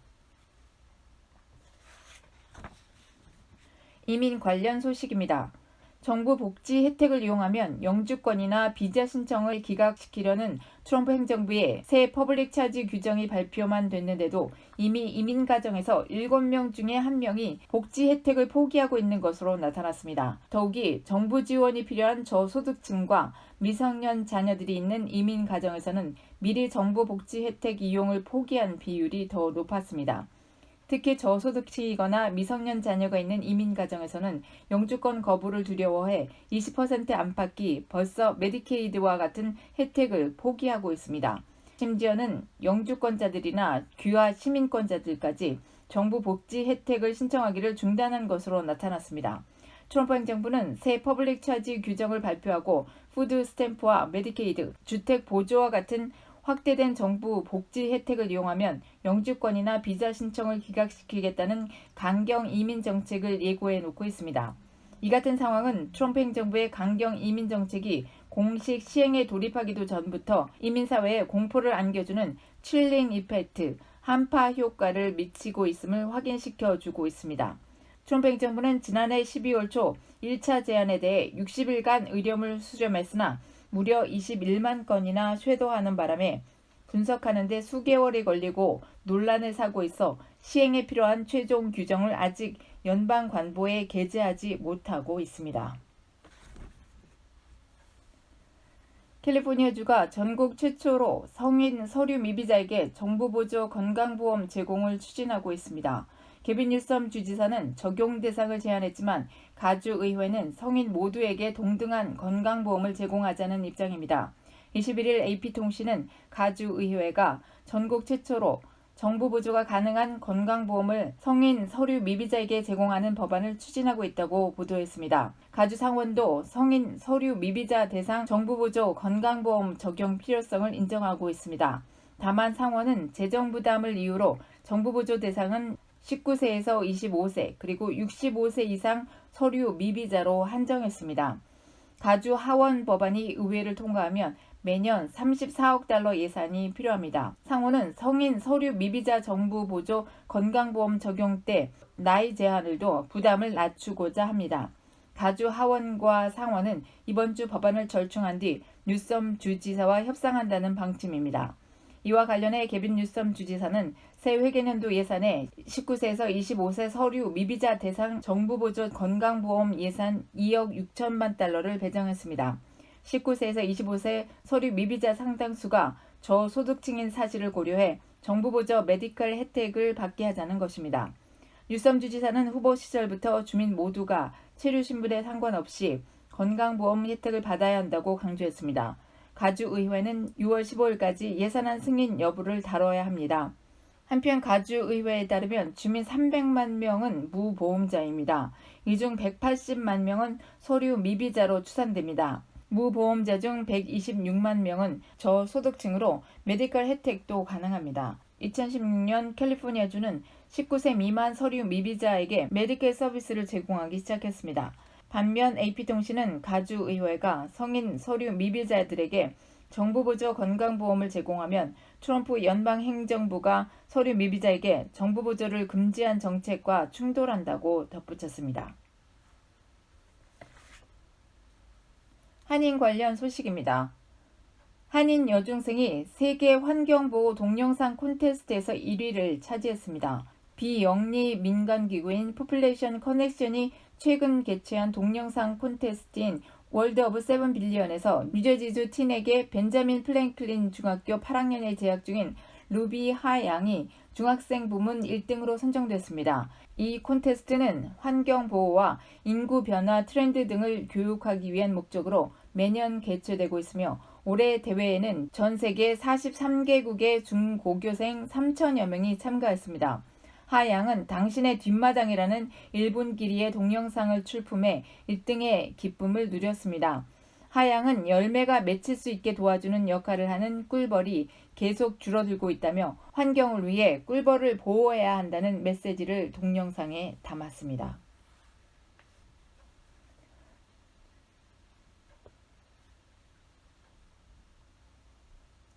[SPEAKER 1] 이민 관련 소식입니다. 정부 복지 혜택을 이용하면 영주권이나 비자 신청을 기각시키려는 트럼프 행정부의 새 퍼블릭 차지 규정이 발표만 됐는데도 이미 이민 가정에서 7명 중에 1명이 복지 혜택을 포기하고 있는 것으로 나타났습니다. 더욱이 정부 지원이 필요한 저소득층과 미성년 자녀들이 있는 이민 가정에서는 미리 정부 복지 혜택 이용을 포기한 비율이 더 높았습니다. 특히 저소득층이거나 미성년 자녀가 있는 이민 가정에서는 영주권 거부를 두려워해 20% 안팎이 벌써 메디케이드와 같은 혜택을 포기하고 있습니다. 심지어는 영주권자들이나 귀화 시민권자들까지 정부 복지 혜택을 신청하기를 중단한 것으로 나타났습니다. 트럼프 행정부는 새 퍼블릭 차지 규정을 발표하고 푸드 스탬프와 메디케이드, 주택 보조와 같은 확대된 정부 복지 혜택을 이용하면 영주권이나 비자 신청을 기각시키겠다는 강경 이민 정책을 예고해 놓고 있습니다. 이 같은 상황은 트럼프 행정부의 강경 이민 정책이 공식 시행에 돌입하기도 전부터 이민사회에 공포를 안겨주는 칠링 이펙트, 한파 효과를 미치고 있음을 확인시켜주고 있습니다. 트럼프 행정부는 지난해 12월 초 1차 제안에 대해 60일간 의뢰문을 수렴했으나 무려 21만 건이나 쇄도하는 바람에 분석하는 데 수개월이 걸리고 논란을 사고 있어 시행에 필요한 최종 규정을 아직 연방 관보에 게재하지 못하고 있습니다. 캘리포니아주가 전국 최초로 성인 서류 미비자에게 정부 보조 건강보험 제공을 추진하고 있습니다. 게빈 뉴섬 주지사는 적용 대상을 제한했지만 가주의회는 성인 모두에게 동등한 건강보험을 제공하자는 입장입니다. 21일 AP통신은 가주의회가 전국 최초로 정부 보조가 가능한 건강보험을 성인 서류 미비자에게 제공하는 법안을 추진하고 있다고 보도했습니다. 가주 상원도 성인 서류 미비자 대상 정부 보조 건강보험 적용 필요성을 인정하고 있습니다. 다만 상원은 재정 부담을 이유로 정부 보조 대상은 19세에서 25세 그리고 65세 이상 서류 미비자로 한정했습니다. 가주 하원 법안이 의회를 통과하면 매년 34억 달러 예산이 필요합니다. 상원은 성인 서류 미비자 정부 보조 건강보험 적용 때 나이 제한을 둬 부담을 낮추고자 합니다. 가주 하원과 상원은 이번 주 법안을 절충한 뒤 뉴섬 주지사와 협상한다는 방침입니다. 이와 관련해 게빈 뉴섬 주지사는 새 회계년도 예산에 19세에서 25세 서류 미비자 대상 정부 보조 건강보험 예산 2억 6천만 달러를 배정했습니다. 19세에서 25세 서류 미비자 상당수가 저소득층인 사실을 고려해 정부 보조 메디컬 혜택을 받게 하자는 것입니다. 뉴섬 주지사는 후보 시절부터 주민 모두가 체류 신분에 상관없이 건강보험 혜택을 받아야 한다고 강조했습니다. 가주의회는 6월 15일까지 예산안 승인 여부를 다뤄야 합니다. 한편 가주의회에 따르면 주민 300만 명은 무보험자입니다. 이 중 180만 명은 서류 미비자로 추산됩니다. 무보험자 중 126만 명은 저소득층으로 메디컬 혜택도 가능합니다. 2016년 캘리포니아주는 19세 미만 서류 미비자에게 메디컬 서비스를 제공하기 시작했습니다. 반면 AP통신은 가주의회가 성인 서류 미비자들에게 정부 보조 건강보험을 제공하면 트럼프 연방행정부가 서류 미비자에게 정부 보조를 금지한 정책과 충돌한다고 덧붙였습니다. 한인 관련 소식입니다. 한인 여중생이 세계 환경보호 동영상 콘테스트에서 1위를 차지했습니다. 비영리 민간기구인 포퓰레이션 커넥션이 최근 개최한 동영상 콘테스트인 월드 오브 세븐 빌리언에서 뉴저지주 티넥의 벤자민 플랭클린 중학교 8학년에 재학 중인 루비 하 양이 중학생 부문 1등으로 선정됐습니다. 이 콘테스트는 환경보호와 인구 변화 트렌드 등을 교육하기 위한 목적으로 매년 개최되고 있으며 올해 대회에는 전 세계 43개국의 중고교생 3천여 명이 참가했습니다. 하 양은 당신의 뒷마당이라는 1분 길이의 동영상을 출품해 1등의 기쁨을 누렸습니다. 하향은 열매가 맺힐 수 있게 도와주는 역할을 하는 꿀벌이 계속 줄어들고 있다며 환경을 위해 꿀벌을 보호해야 한다는 메시지를 동영상에 담았습니다.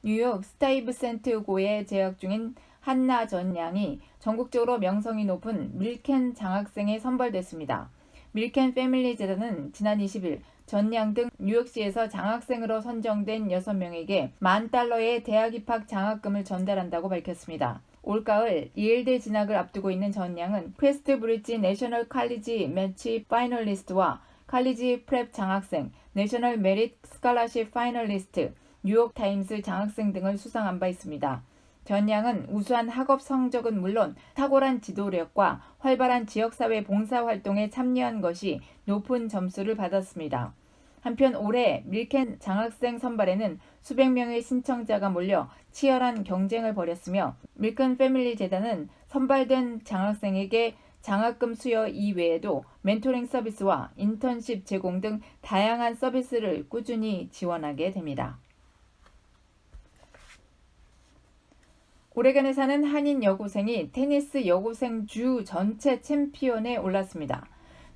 [SPEAKER 1] 뉴욕 스타이브센트고에 재학 중인 한나 전 양이 전국적으로 명성이 높은 밀켄 장학생에 선발됐습니다. 밀켄 패밀리 재단은 지난 20일 전 양 등 뉴욕시에서 장학생으로 선정된 6명에게 $10,000의 대학 입학 장학금을 전달한다고 밝혔습니다. 올가을 예일대 진학을 앞두고 있는 전 양은 퀘스트 브릿지 내셔널 칼리지 매치 파이널리스트와 칼리지 프랩 장학생, 내셔널 메릿 스칼라십 파이널리스트, 뉴욕타임스 장학생 등을 수상한 바 있습니다. 전 양은 우수한 학업 성적은 물론 탁월한 지도력과 활발한 지역사회 봉사활동에 참여한 것이 높은 점수를 받았습니다. 한편 올해 밀켄 장학생 선발에는 수백 명의 신청자가 몰려 치열한 경쟁을 벌였으며 밀켄 패밀리 재단은 선발된 장학생에게 장학금 수여 이외에도 멘토링 서비스와 인턴십 제공 등 다양한 서비스를 꾸준히 지원하게 됩니다. 오레곤에 사는 한인 여고생이 테니스 여고생 주 전체 챔피언에 올랐습니다.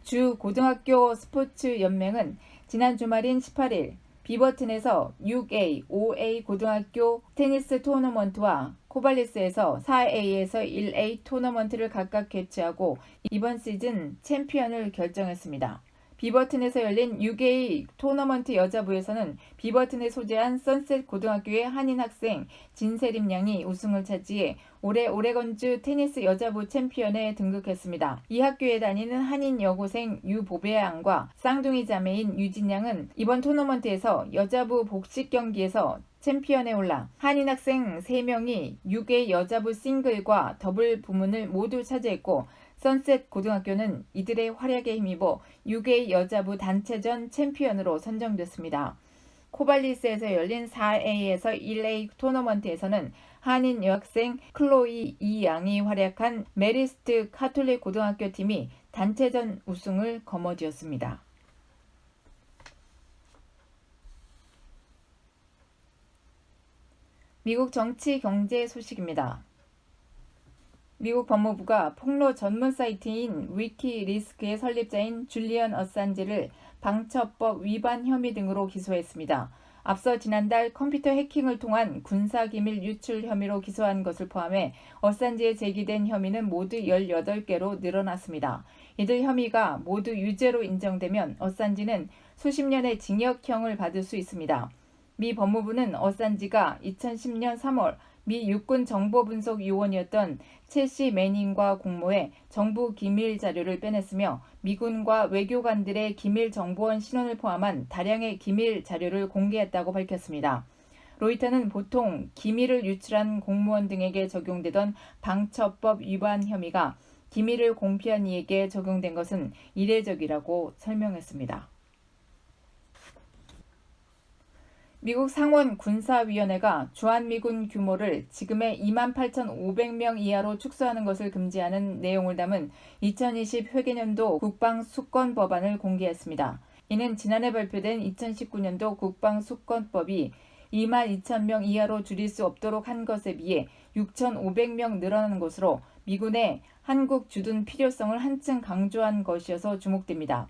[SPEAKER 1] 주 고등학교 스포츠 연맹은 지난 주말인 18일 비버튼에서 6A, 5A 고등학교 테니스 토너먼트와 코발리스에서 4A에서 1A 토너먼트를 각각 개최하고 이번 시즌 챔피언을 결정했습니다. 비버튼에서 열린 6A 토너먼트 여자부에서는 비버튼에 소재한 선셋 고등학교의 한인 학생 진세림 양이 우승을 차지해 올해 오레곤주 테니스 여자부 챔피언에 등극했습니다. 이 학교에 다니는 한인 여고생 유보배 양과 쌍둥이 자매인 유진 양은 이번 토너먼트에서 여자부 복식 경기에서 챔피언에 올라 한인 학생 3명이 6A 여자부 싱글과 더블 부문을 모두 차지했고 선셋 고등학교는 이들의 활약에 힘입어 6A 여자부 단체전 챔피언으로 선정됐습니다. 코발리스에서 열린 4A에서 1A 토너먼트에서는 한인 여학생 클로이 이 양이 활약한 메리스트 카톨릭 고등학교 팀이 단체전 우승을 거머쥐었습니다. 미국 정치 경제 소식입니다. 미국 법무부가 폭로 전문 사이트인 위키리스크의 설립자인 줄리언 어산지를 방첩법 위반 혐의 등으로 기소했습니다. 앞서 지난달 컴퓨터 해킹을 통한 군사기밀 유출 혐의로 기소한 것을 포함해 어산지에 제기된 혐의는 모두 18개로 늘어났습니다. 이들 혐의가 모두 유죄로 인정되면 어산지는 수십 년의 징역형을 받을 수 있습니다. 미 법무부는 어산지가 2010년 3월 미 육군 정보분석요원이었던 첼시 매닝과 공모해 정부 기밀 자료를 빼냈으며 미군과 외교관들의 기밀 정보원 신원을 포함한 다량의 기밀 자료를 공개했다고 밝혔습니다. 로이터는 보통 기밀을 유출한 공무원 등에게 적용되던 방첩법 위반 혐의가 기밀을 공표한 이에게 적용된 것은 이례적이라고 설명했습니다. 미국 상원 군사위원회가 주한미군 규모를 지금의 28,500명 이하로 축소하는 것을 금지하는 내용을 담은 2020 회계년도 국방수권법안을 공개했습니다. 이는 지난해 발표된 2019년도 국방수권법이 22,000명 이하로 줄일 수 없도록 한 것에 비해 6,500명 늘어나는 것으로 미군의 한국 주둔 필요성을 한층 강조한 것이어서 주목됩니다.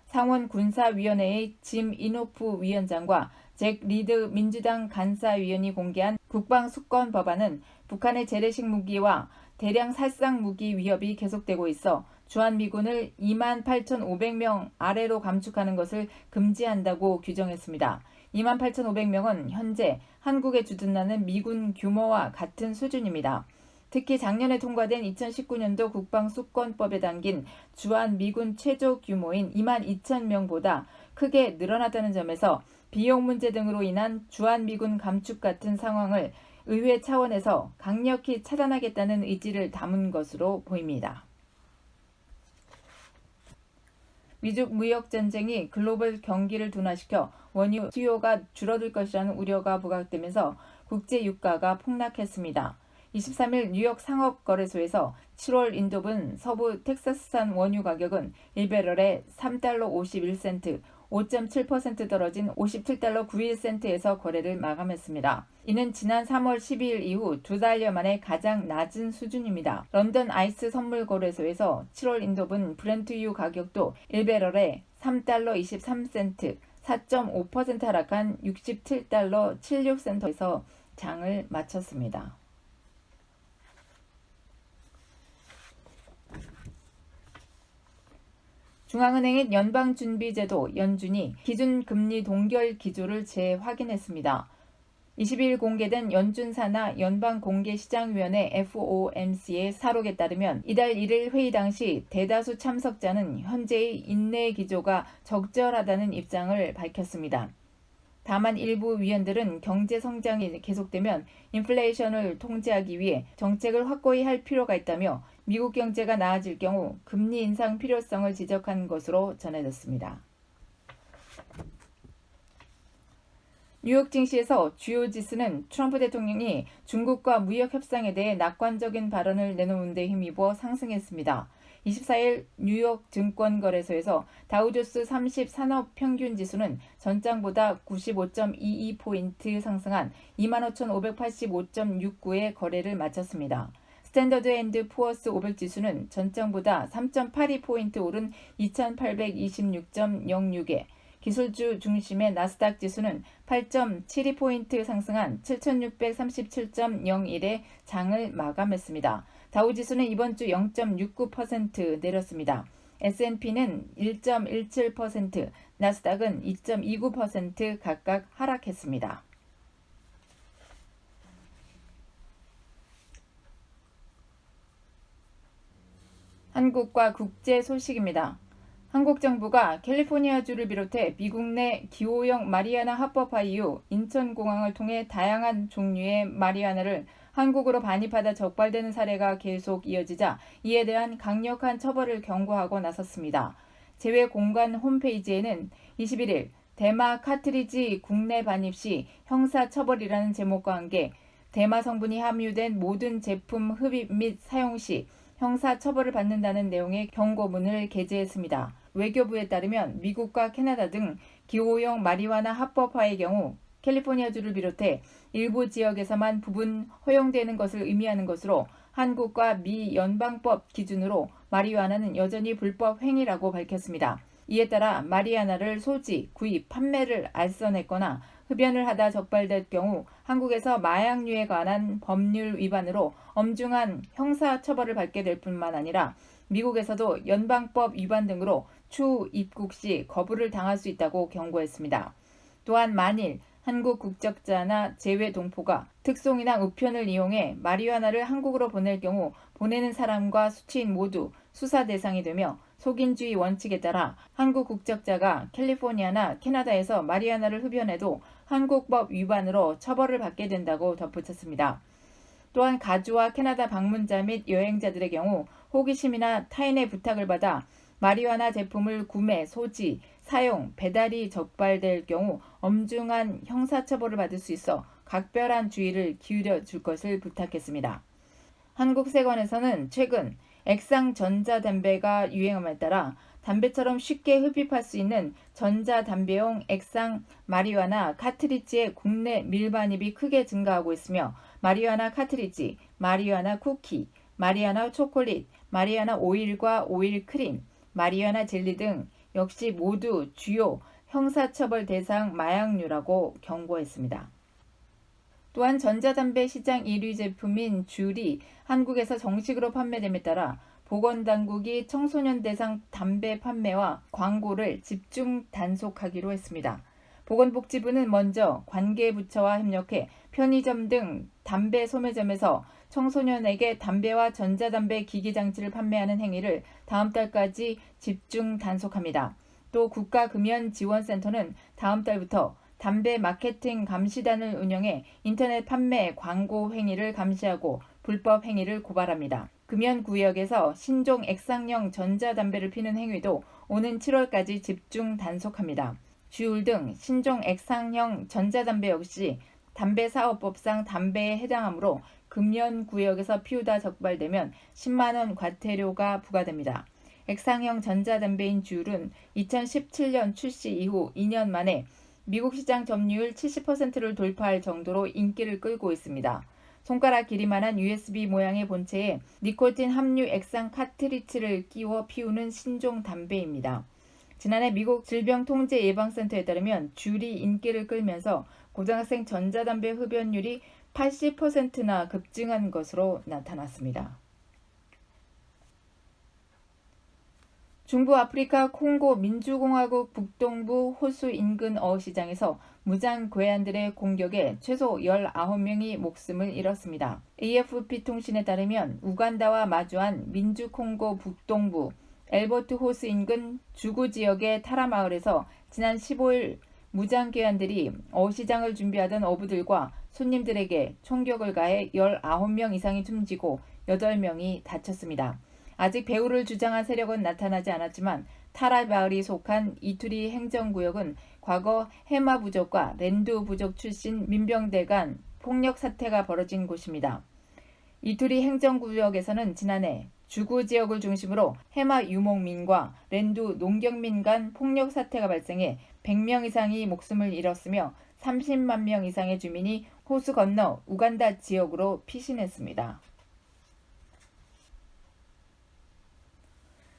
[SPEAKER 1] 상원 군사위원회의 짐 이노프 위원장과 잭 리드 민주당 간사위원이 공개한 국방수권 법안은 북한의 재래식 무기와 대량 살상 무기 위협이 계속되고 있어 주한미군을 28,500명 아래로 감축하는 것을 금지한다고 규정했습니다. 28,500명은 현재 한국에 주둔하는 미군 규모와 같은 수준입니다. 특히 작년에 통과된 2019년도 국방수권법에 담긴 주한미군 최저 규모인 22,000명보다 크게 늘어났다는 점에서 비용 문제 등으로 인한 주한미군 감축 같은 상황을 의회 차원에서 강력히 차단하겠다는 의지를 담은 것으로 보입니다. 미중 무역 전쟁이 글로벌 경기를 둔화시켜 원유 수요가 줄어들 것이라는 우려가 부각되면서 국제 유가가 폭락했습니다. 23일 뉴욕 상업거래소에서 7월 인도분 서부 텍사스산 원유 가격은 1배럴에 $3.51, 5.7% 떨어진 57달러 91센트에서 거래를 마감했습니다. 이는 지난 3월 12일 이후 2달여 만에 가장 낮은 수준입니다. 런던 아이스 선물 거래소에서 7월 인도분 브렌트유 가격도 1배럴에 3달러 23센트, 4.5% 하락한 67달러 76센터에서 장을 마쳤습니다. 중앙은행인 연방준비제도 연준이 기준금리 동결 기조를 재확인했습니다. 20일 공개된 연준 산하 연방공개시장위원회 FOMC의 사록에 따르면 이달 1일 회의 당시 대다수 참석자는 현재의 인내 기조가 적절하다는 입장을 밝혔습니다. 다만 일부 위원들은 경제 성장이 계속되면 인플레이션을 통제하기 위해 정책을 확고히 할 필요가 있다며 미국 경제가 나아질 경우 금리 인상 필요성을 지적한 것으로 전해졌습니다. 뉴욕 증시에서 주요 지수는 트럼프 대통령이 중국과 무역 협상에 대해 낙관적인 발언을 내놓은 데 힘입어 상승했습니다. 24일 뉴욕 증권거래소에서 다우조스 30 산업평균지수는 전장보다 95.22포인트 상승한 25,585.69의 거래를 마쳤습니다. 스탠더드 앤드 푸어스 500지수는 전장보다 3.82포인트 오른 2,826.06에 기술주 중심의 나스닥 지수는 8.72포인트 상승한 7,637.01에 장을 마감했습니다. 다우지수는 이번 주 0.69% 내렸습니다. S&P는 1.17%, 나스닥은 2.29% 각각 하락했습니다. 한국과 국제 소식입니다. 한국 정부가 캘리포니아주를 비롯해 미국 내 기호형 마리아나 합법화 이후 인천공항을 통해 다양한 종류의 마리아나를 한국으로 반입하다 적발되는 사례가 계속 이어지자 이에 대한 강력한 처벌을 경고하고 나섰습니다. 재외공관 홈페이지에는 21일 대마 카트리지 국내 반입 시 형사처벌이라는 제목과 함께 대마 성분이 함유된 모든 제품 흡입 및 사용 시 형사처벌을 받는다는 내용의 경고문을 게재했습니다. 외교부에 따르면 미국과 캐나다 등 기호용 마리화나 합법화의 경우 캘리포니아주를 비롯해 일부 지역에서만 부분 허용되는 것을 의미하는 것으로 한국과 미 연방법 기준으로 마리화나는 여전히 불법 행위라고 밝혔습니다. 이에 따라 마리화나를 소지, 구입, 판매를 알선했거나 흡연을 하다 적발될 경우 한국에서 마약류에 관한 법률 위반으로 엄중한 형사처벌을 받게 될 뿐만 아니라 미국에서도 연방법 위반 등으로 추후 입국 시 거부를 당할 수 있다고 경고했습니다. 또한 만일 한국 국적자나 재외 동포가 특송이나 우편을 이용해 마리화나를 한국으로 보낼 경우 보내는 사람과 수취인 모두 수사 대상이 되며 속인주의 원칙에 따라 한국 국적자가 캘리포니아나 캐나다에서 마리화나를 흡연해도 한국법 위반으로 처벌을 받게 된다고 덧붙였습니다. 또한 가주와 캐나다 방문자 및 여행자들의 경우 호기심이나 타인의 부탁을 받아 마리화나 제품을 구매, 소지, 사용, 배달이 적발될 경우 엄중한 형사처벌을 받을 수 있어 각별한 주의를 기울여 줄 것을 부탁했습니다. 한국세관에서는 최근 액상 전자담배가 유행함에 따라 담배처럼 쉽게 흡입할 수 있는 전자담배용 액상 마리화나 카트리지의 국내 밀반입이 크게 증가하고 있으며 마리화나 카트리지, 마리화나 쿠키, 마리화나 초콜릿, 마리화나 오일과 오일 크림, 마리화나 젤리 등 역시 모두 주요 형사처벌 대상 마약류라고 경고했습니다. 또한 전자담배 시장 1위 제품인 줄이 한국에서 정식으로 판매됨에 따라 보건당국이 청소년 대상 담배 판매와 광고를 집중 단속하기로 했습니다. 보건복지부는 먼저 관계부처와 협력해 편의점 등 담배 소매점에서 청소년에게 담배와 전자담배 기기장치를 판매하는 행위를 다음 달까지 집중 단속합니다. 또 국가금연지원센터는 다음 달부터 담배 마케팅 감시단을 운영해 인터넷 판매 광고 행위를 감시하고 불법 행위를 고발합니다. 금연구역에서 신종 액상형 전자담배를 피는 행위도 오는 7월까지 집중 단속합니다. 주울 등 신종 액상형 전자담배 역시 담배사업법상 담배에 해당하므로 금연구역에서 피우다 적발되면 10만 원 과태료가 부과됩니다. 액상형 전자담배인 주율은 2017년 출시 이후 2년 만에 미국 시장 점유율 70%를 돌파할 정도로 인기를 끌고 있습니다. 손가락 길이만한 USB 모양의 본체에 니코틴 함유 액상 카트리지를 끼워 피우는 신종 담배입니다. 지난해 미국 질병통제예방센터에 따르면 주율이 인기를 끌면서 고등학생 전자담배 흡연율이 80%나 급증한 것으로 나타났습니다. 중부 아프리카 콩고 민주공화국 북동부 호수 인근 어시장에서 무장 괴한들의 공격에 최소 19명이 목숨을 잃었습니다. AFP 통신에 따르면 우간다와 마주한 민주콩고 북동부 엘버트 호수 인근 주구 지역의 타라 마을에서 지난 15일 무장 괴한들이 어시장을 준비하던 어부들과 손님들에게 총격을 가해 19명 이상이 숨지고 8명이 다쳤습니다. 아직 배후를 주장한 세력은 나타나지 않았지만 타라 마을이 속한 이투리 행정구역은 과거 해마 부족과 렌두 부족 출신 민병대 간 폭력 사태가 벌어진 곳입니다. 이투리 행정구역에서는 지난해 주구 지역을 중심으로 해마 유목민과 렌두 농경민 간 폭력 사태가 발생해 100명 이상이 목숨을 잃었으며 30만 명 이상의 주민이 호수 건너 우간다 지역으로 피신했습니다.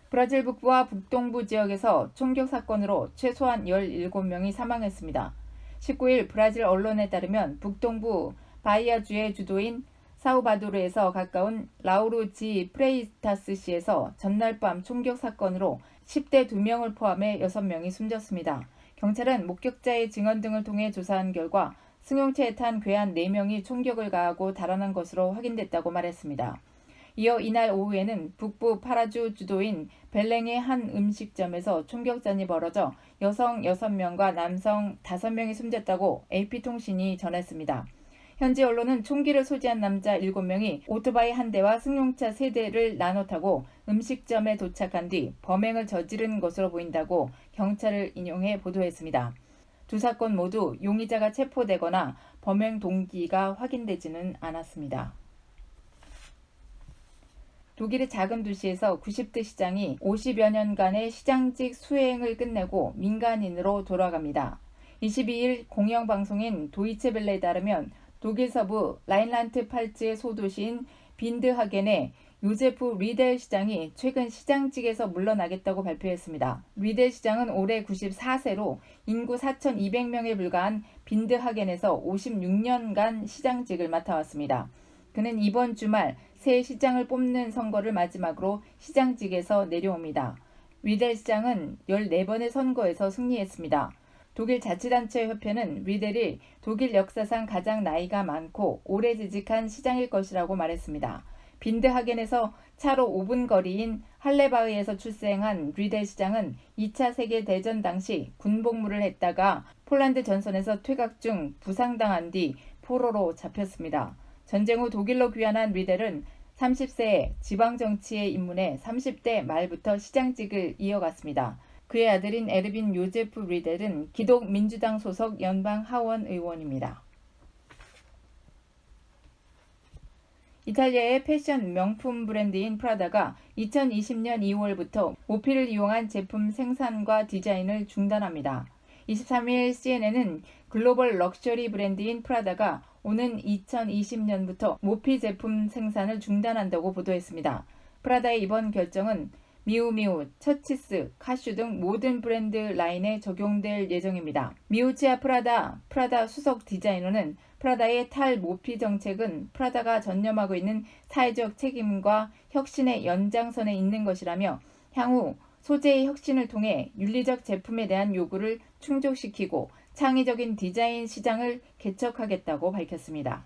[SPEAKER 1] 브라질 북부와 북동부 지역에서 총격 사건으로 최소한 17명이 사망했습니다. 19일 브라질 언론에 따르면 북동부 바이아주의 주도인 사우바도르에서 가까운 라우루 지 프레이타스시에서 전날 밤 총격 사건으로 10대 2명을 포함해 6명이 숨졌습니다. 경찰은 목격자의 증언 등을 통해 조사한 결과 승용차에 탄 괴한 4명이 총격을 가하고 달아난 것으로 확인됐다고 말했습니다. 이어 이날 오후에는 북부 파라주 주도인 벨랭의 한 음식점에서 총격전이 벌어져 여성 6명과 남성 5명이 숨졌다고 AP통신이 전했습니다. 현지 언론은 총기를 소지한 남자 7명이 오토바이 1대와 승용차 3대를 나눠 타고 음식점에 도착한 뒤 범행을 저지른 것으로 보인다고 경찰을 인용해 보도했습니다. 두 사건 모두 용의자가 체포되거나 범행 동기가 확인되지는 않았습니다. 독일의 작은 도시에서 90대 시장이 50여 년간의 시장직 수행을 끝내고 민간인으로 돌아갑니다. 22일 공영방송인 도이체벨레에 따르면 독일 서부 라인란트-팔츠의 소도시인 빈드하겐의 요제프 리델 시장이 최근 시장직에서 물러나겠다고 발표했습니다. 리델 시장은 올해 94세로 인구 4,200명에 불과한 빈드하겐에서 56년간 시장직을 맡아왔습니다. 그는 이번 주말 새 시장을 뽑는 선거를 마지막으로 시장직에서 내려옵니다. 리델 시장은 14번의 선거에서 승리했습니다. 독일 자치단체 협회는 리델이 독일 역사상 가장 나이가 많고 오래 재직한 시장일 것이라고 말했습니다. 빈드하겐에서 차로 5분 거리인 할레바흐에서 출생한 리델 시장은 2차 세계대전 당시 군복무를 했다가 폴란드 전선에서 퇴각 중 부상당한 뒤 포로로 잡혔습니다. 전쟁 후 독일로 귀환한 리델은 30세에 지방정치에 입문해 30대 말부터 시장직을 이어갔습니다. 그의 아들인 에르빈 요제프 리델은 기독민주당 소속 연방 하원 의원입니다. 이탈리아의 패션 명품 브랜드인 프라다가 2020년 2월부터 모피를 이용한 제품 생산과 디자인을 중단합니다. 23일 CNN은 글로벌 럭셔리 브랜드인 프라다가 오는 2020년부터 모피 제품 생산을 중단한다고 보도했습니다. 프라다의 이번 결정은 미우미우, 처치스, 카슈 등 모든 브랜드 라인에 적용될 예정입니다. 미우치아 프라다 수석 디자이너는 프라다의 탈모피 정책은 프라다가 전념하고 있는 사회적 책임과 혁신의 연장선에 있는 것이라며 향후 소재의 혁신을 통해 윤리적 제품에 대한 요구를 충족시키고 창의적인 디자인 시장을 개척하겠다고 밝혔습니다.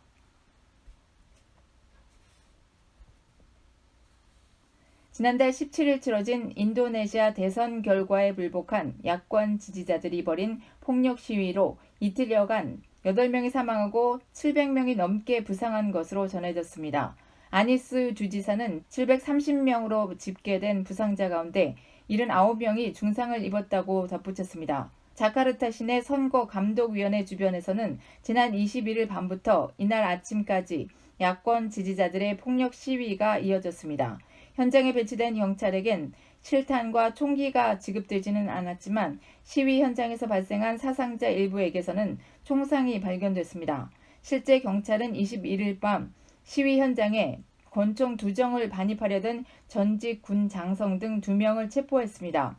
[SPEAKER 1] 지난달 17일 치러진 인도네시아 대선 결과에 불복한 야권 지지자들이 벌인 폭력 시위로 이틀여간 8명이 사망하고 700명이 넘게 부상한 것으로 전해졌습니다. 아니스 주지사는 730명으로 집계된 부상자 가운데 79명이 중상을 입었다고 덧붙였습니다. 자카르타 시내 선거감독위원회 주변에서는 지난 21일 밤부터 이날 아침까지 야권 지지자들의 폭력 시위가 이어졌습니다. 현장에 배치된 경찰에겐 실탄과 총기가 지급되지는 않았지만 시위 현장에서 발생한 사상자 일부에게서는 총상이 발견됐습니다. 실제 경찰은 21일 밤 시위 현장에 권총 2정을 반입하려던 전직 군 장성 등 2명을 체포했습니다.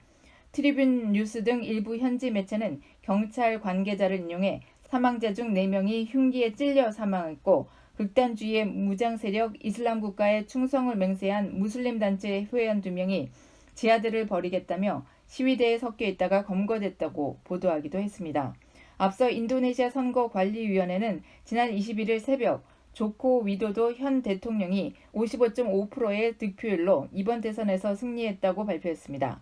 [SPEAKER 1] 트리뷴 뉴스 등 일부 현지 매체는 경찰 관계자를 인용해 사망자 중 4명이 흉기에 찔려 사망했고 극단주의의 무장 세력 이슬람 국가에 충성을 맹세한 무슬림 단체 회원 2명이 지하드를 벌이겠다며 시위대에 섞여 있다가 검거됐다고 보도하기도 했습니다. 앞서 인도네시아 선거관리위원회는 지난 21일 새벽 조코 위도도 현 대통령이 55.5%의 득표율로 이번 대선에서 승리했다고 발표했습니다.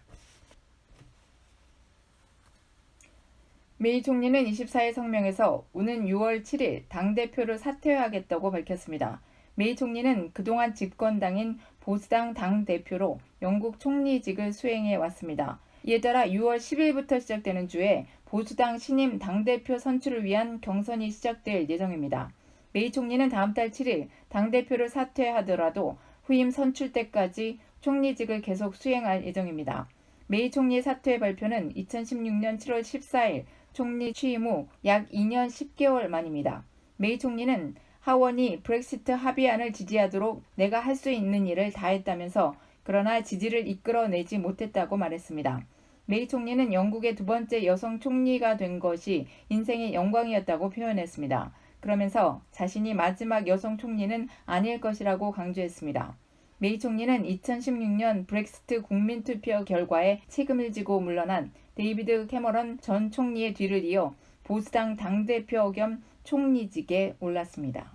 [SPEAKER 1] 메이 총리는 24일 성명에서 오는 6월 7일 당대표를 사퇴하겠다고 밝혔습니다. 메이 총리는 그동안 집권당인 보수당 당대표로 영국 총리직을 수행해 왔습니다. 이에 따라 6월 10일부터 시작되는 주에 보수당 신임 당대표 선출을 위한 경선이 시작될 예정입니다. 메이 총리는 다음 달 7일 당대표를 사퇴하더라도 후임 선출 때까지 총리직을 계속 수행할 예정입니다. 메이 총리의 사퇴 발표는 2016년 7월 14일 총리 취임 후 약 2년 10개월 만입니다. 메이 총리는 하원이 브렉시트 합의안을 지지하도록 내가 할 수 있는 일을 다했다면서 그러나 지지를 이끌어내지 못했다고 말했습니다. 메이 총리는 영국의 2번째 여성 총리가 된 것이 인생의 영광이었다고 표현했습니다. 그러면서 자신이 마지막 여성 총리는 아닐 것이라고 강조했습니다. 메이 총리는 2016년 브렉시트 국민투표 결과에 책임을 지고 물러난 데이비드 캐머런 전 총리의 뒤를 이어 보수당 당대표 겸 총리직에 올랐습니다.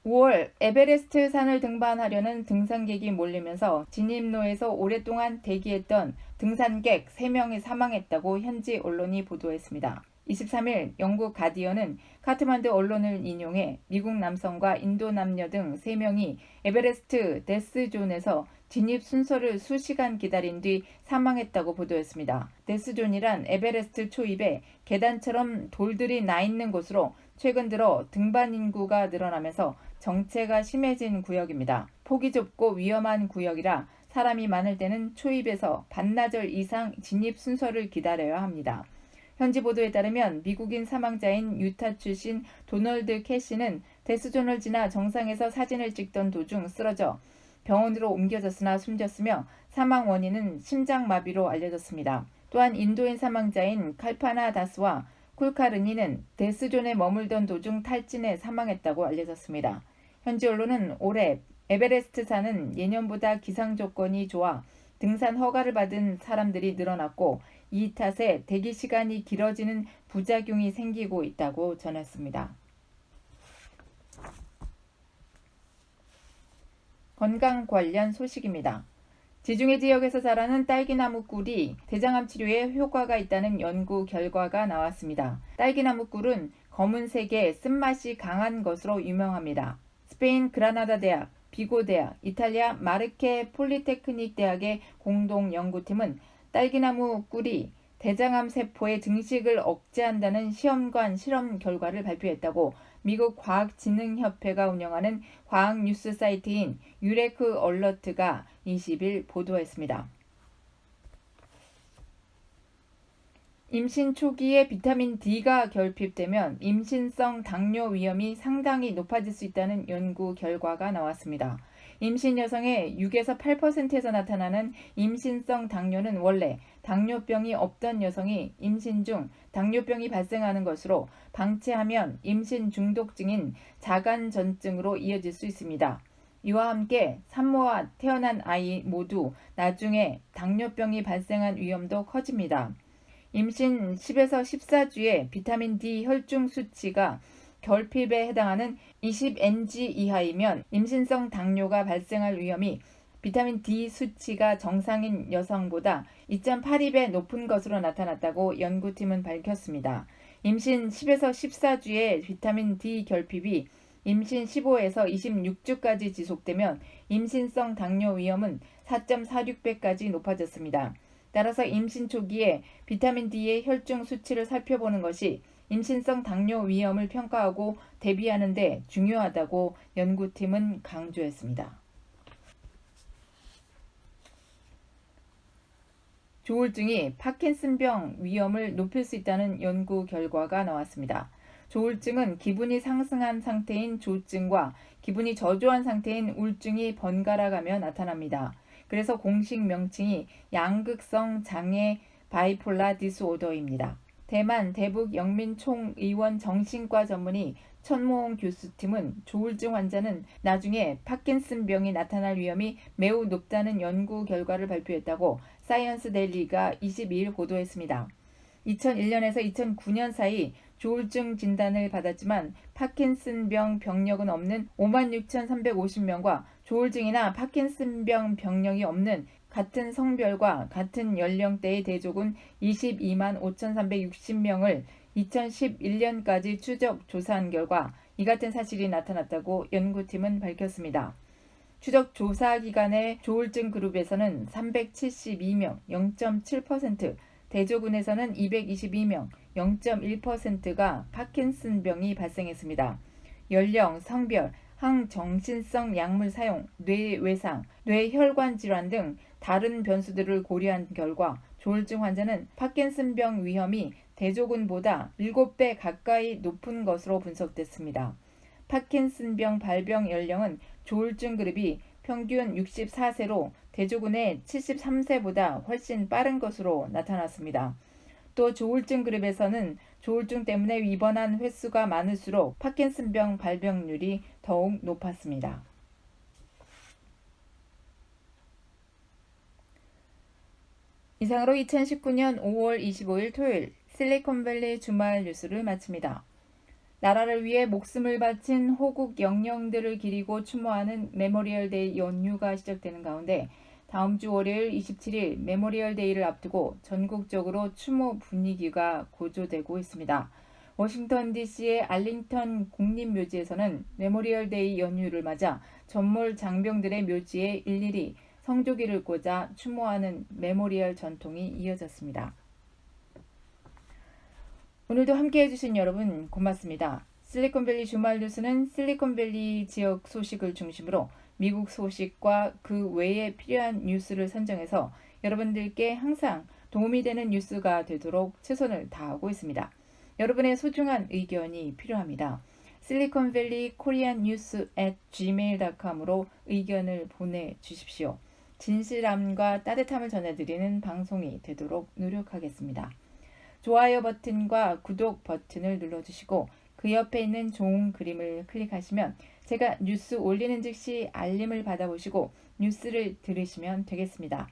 [SPEAKER 1] 5월 에베레스트 산을 등반하려는 등산객이 몰리면서 진입로에서 오랫동안 대기했던 등산객 3명이 사망했다고 현지 언론이 보도했습니다. 23일 영국 가디언은 카트만두 언론을 인용해 미국 남성과 인도 남녀 등 3명이 에베레스트 데스존에서 진입 순서를 수시간 기다린 뒤 사망했다고 보도했습니다. 데스존이란 에베레스트 초입에 계단처럼 돌들이 나 있는 곳으로 최근 들어 등반 인구가 늘어나면서 정체가 심해진 구역입니다. 폭이 좁고 위험한 구역이라 사람이 많을 때는 초입에서 반나절 이상 진입 순서를 기다려야 합니다. 현지 보도에 따르면 미국인 사망자인 유타 출신 도널드 캐시는 데스존을 지나 정상에서 사진을 찍던 도중 쓰러져 병원으로 옮겨졌으나 숨졌으며 사망 원인은 심장마비로 알려졌습니다. 또한 인도인 사망자인 칼파나 다스와 쿨카르니는 데스존에 머물던 도중 탈진해 사망했다고 알려졌습니다. 현지 언론은 올해 에베레스트 산은 예년보다 기상 조건이 좋아 등산 허가를 받은 사람들이 늘어났고 이 탓에 대기 시간이 길어지는 부작용이 생기고 있다고 전했습니다. 건강 관련 소식입니다. 지중해 지역에서 자라는 딸기나무 꿀이 대장암 치료에 효과가 있다는 연구 결과가 나왔습니다. 딸기나무 꿀은 검은색에 쓴맛이 강한 것으로 유명합니다. 스페인 그라나다 대학, 비고 대학, 이탈리아 마르케 폴리테크닉 대학의 공동 연구팀은 딸기나무 꿀이 대장암 세포의 증식을 억제한다는 시험관 실험 결과를 발표했다고 미국 과학진흥협회가 운영하는 과학 뉴스 사이트인 유레크 얼러트가 20일 보도했습니다. 임신 초기에 비타민 D가 결핍되면 임신성 당뇨 위험이 상당히 높아질 수 있다는 연구 결과가 나왔습니다. 임신 여성의 6에서 8%에서 나타나는 임신성 당뇨는 원래 당뇨병이 없던 여성이 임신 중 당뇨병이 발생하는 것으로 방치하면 임신 중독증인 자간전증으로 이어질 수 있습니다. 이와 함께 산모와 태어난 아이 모두 나중에 당뇨병이 발생한 위험도 커집니다. 임신 10에서 14주에 비타민 D 혈중 수치가 결핍에 해당하는 20ng 이하이면 임신성 당뇨가 발생할 위험이 비타민 D 수치가 정상인 여성보다 2.82배 높은 것으로 나타났다고 연구팀은 밝혔습니다. 임신 10에서 14주의 비타민 D 결핍이 임신 15에서 26주까지 지속되면 임신성 당뇨 위험은 4.46배까지 높아졌습니다. 따라서 임신 초기에 비타민 D의 혈중 수치를 살펴보는 것이 임신성 당뇨 위험을 평가하고 대비하는 데 중요하다고 연구팀은 강조했습니다. 조울증이 파킨슨병 위험을 높일 수 있다는 연구 결과가 나왔습니다. 조울증은 기분이 상승한 상태인 조증과 기분이 저조한 상태인 울증이 번갈아 가며 나타납니다. 그래서 공식 명칭이 양극성 장애 바이폴라 디스오더입니다. 대만 대북 영민 총의원 정신과 전문의 천모홍 교수팀은 조울증 환자는 나중에 파킨슨병이 나타날 위험이 매우 높다는 연구 결과를 발표했다고 사이언스 데일리가 22일 보도했습니다. 2001년에서 2009년 사이 조울증 진단을 받았지만 파킨슨병 병력은 없는 56,350명과 조울증이나 파킨슨병 병력이 없는 같은 성별과 같은 연령대의 대조군 22만 5,360명을 2011년까지 추적 조사한 결과 이 같은 사실이 나타났다고 연구팀은 밝혔습니다. 추적 조사 기간의 조울증 그룹에서는 372명 0.7%, 대조군에서는 222명 0.1%가 파킨슨병이 발생했습니다. 연령, 성별, 항정신성 약물 사용, 뇌외상, 뇌혈관 질환 등 다른 변수들을 고려한 결과 조울증 환자는 파킨슨병 위험이 대조군보다 7배 가까이 높은 것으로 분석됐습니다. 파킨슨병 발병 연령은 조울증 그룹이 평균 64세로 대조군의 73세보다 훨씬 빠른 것으로 나타났습니다. 또 조울증 그룹에서는 조울증 때문에 입원한 횟수가 많을수록 파킨슨병 발병률이 더욱 높았습니다. 이상으로 2019년 5월 25일 토요일 실리콘밸리 주말 뉴스를 마칩니다. 나라를 위해 목숨을 바친 호국 영령들을 기리고 추모하는 메모리얼 데이 연휴가 시작되는 가운데 다음 주 월요일 27일 메모리얼 데이를 앞두고 전국적으로 추모 분위기가 고조되고 있습니다. 워싱턴 DC의 알링턴 국립묘지에서는 메모리얼 데이 연휴를 맞아 전몰 장병들의 묘지에 일일이 성조기를 꽂아 추모하는 메모리얼 전통이 이어졌습니다. 오늘도 함께해 주신 여러분 고맙습니다. 실리콘밸리 주말 뉴스는 실리콘밸리 지역 소식을 중심으로 미국 소식과 그 외에 필요한 뉴스를 선정해서 여러분들께 항상 도움이 되는 뉴스가 되도록 최선을 다하고 있습니다. 여러분의 소중한 의견이 필요합니다. 실리콘밸리 코리안 뉴스 @gmail.com으로 의견을 보내주십시오. 진실함과 따뜻함을 전해드리는 방송이 되도록 노력하겠습니다. 좋아요 버튼과 구독 버튼을 눌러주시고 그 옆에 있는 좋은 그림을 클릭하시면 제가 뉴스 올리는 즉시 알림을 받아보시고 뉴스를 들으시면 되겠습니다.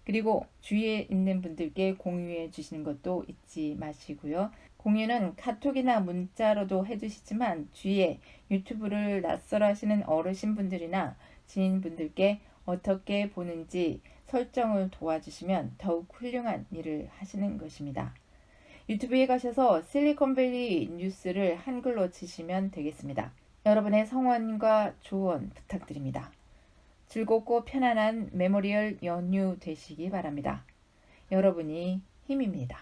[SPEAKER 1] 그리고 주위에 있는 분들께 공유해 주시는 것도 잊지 마시고요. 공유는 카톡이나 문자로도 해주시지만 주위에 유튜브를 낯설어 하시는 어르신분들이나 지인분들께 어떻게 보는지 설정을 도와주시면 더욱 훌륭한 일을 하시는 것입니다. 유튜브에 가셔서 실리콘밸리 뉴스를 한글로 치시면 되겠습니다. 여러분의 성원과 조언 부탁드립니다. 즐겁고 편안한 메모리얼 연휴 되시기 바랍니다. 여러분이 힘입니다.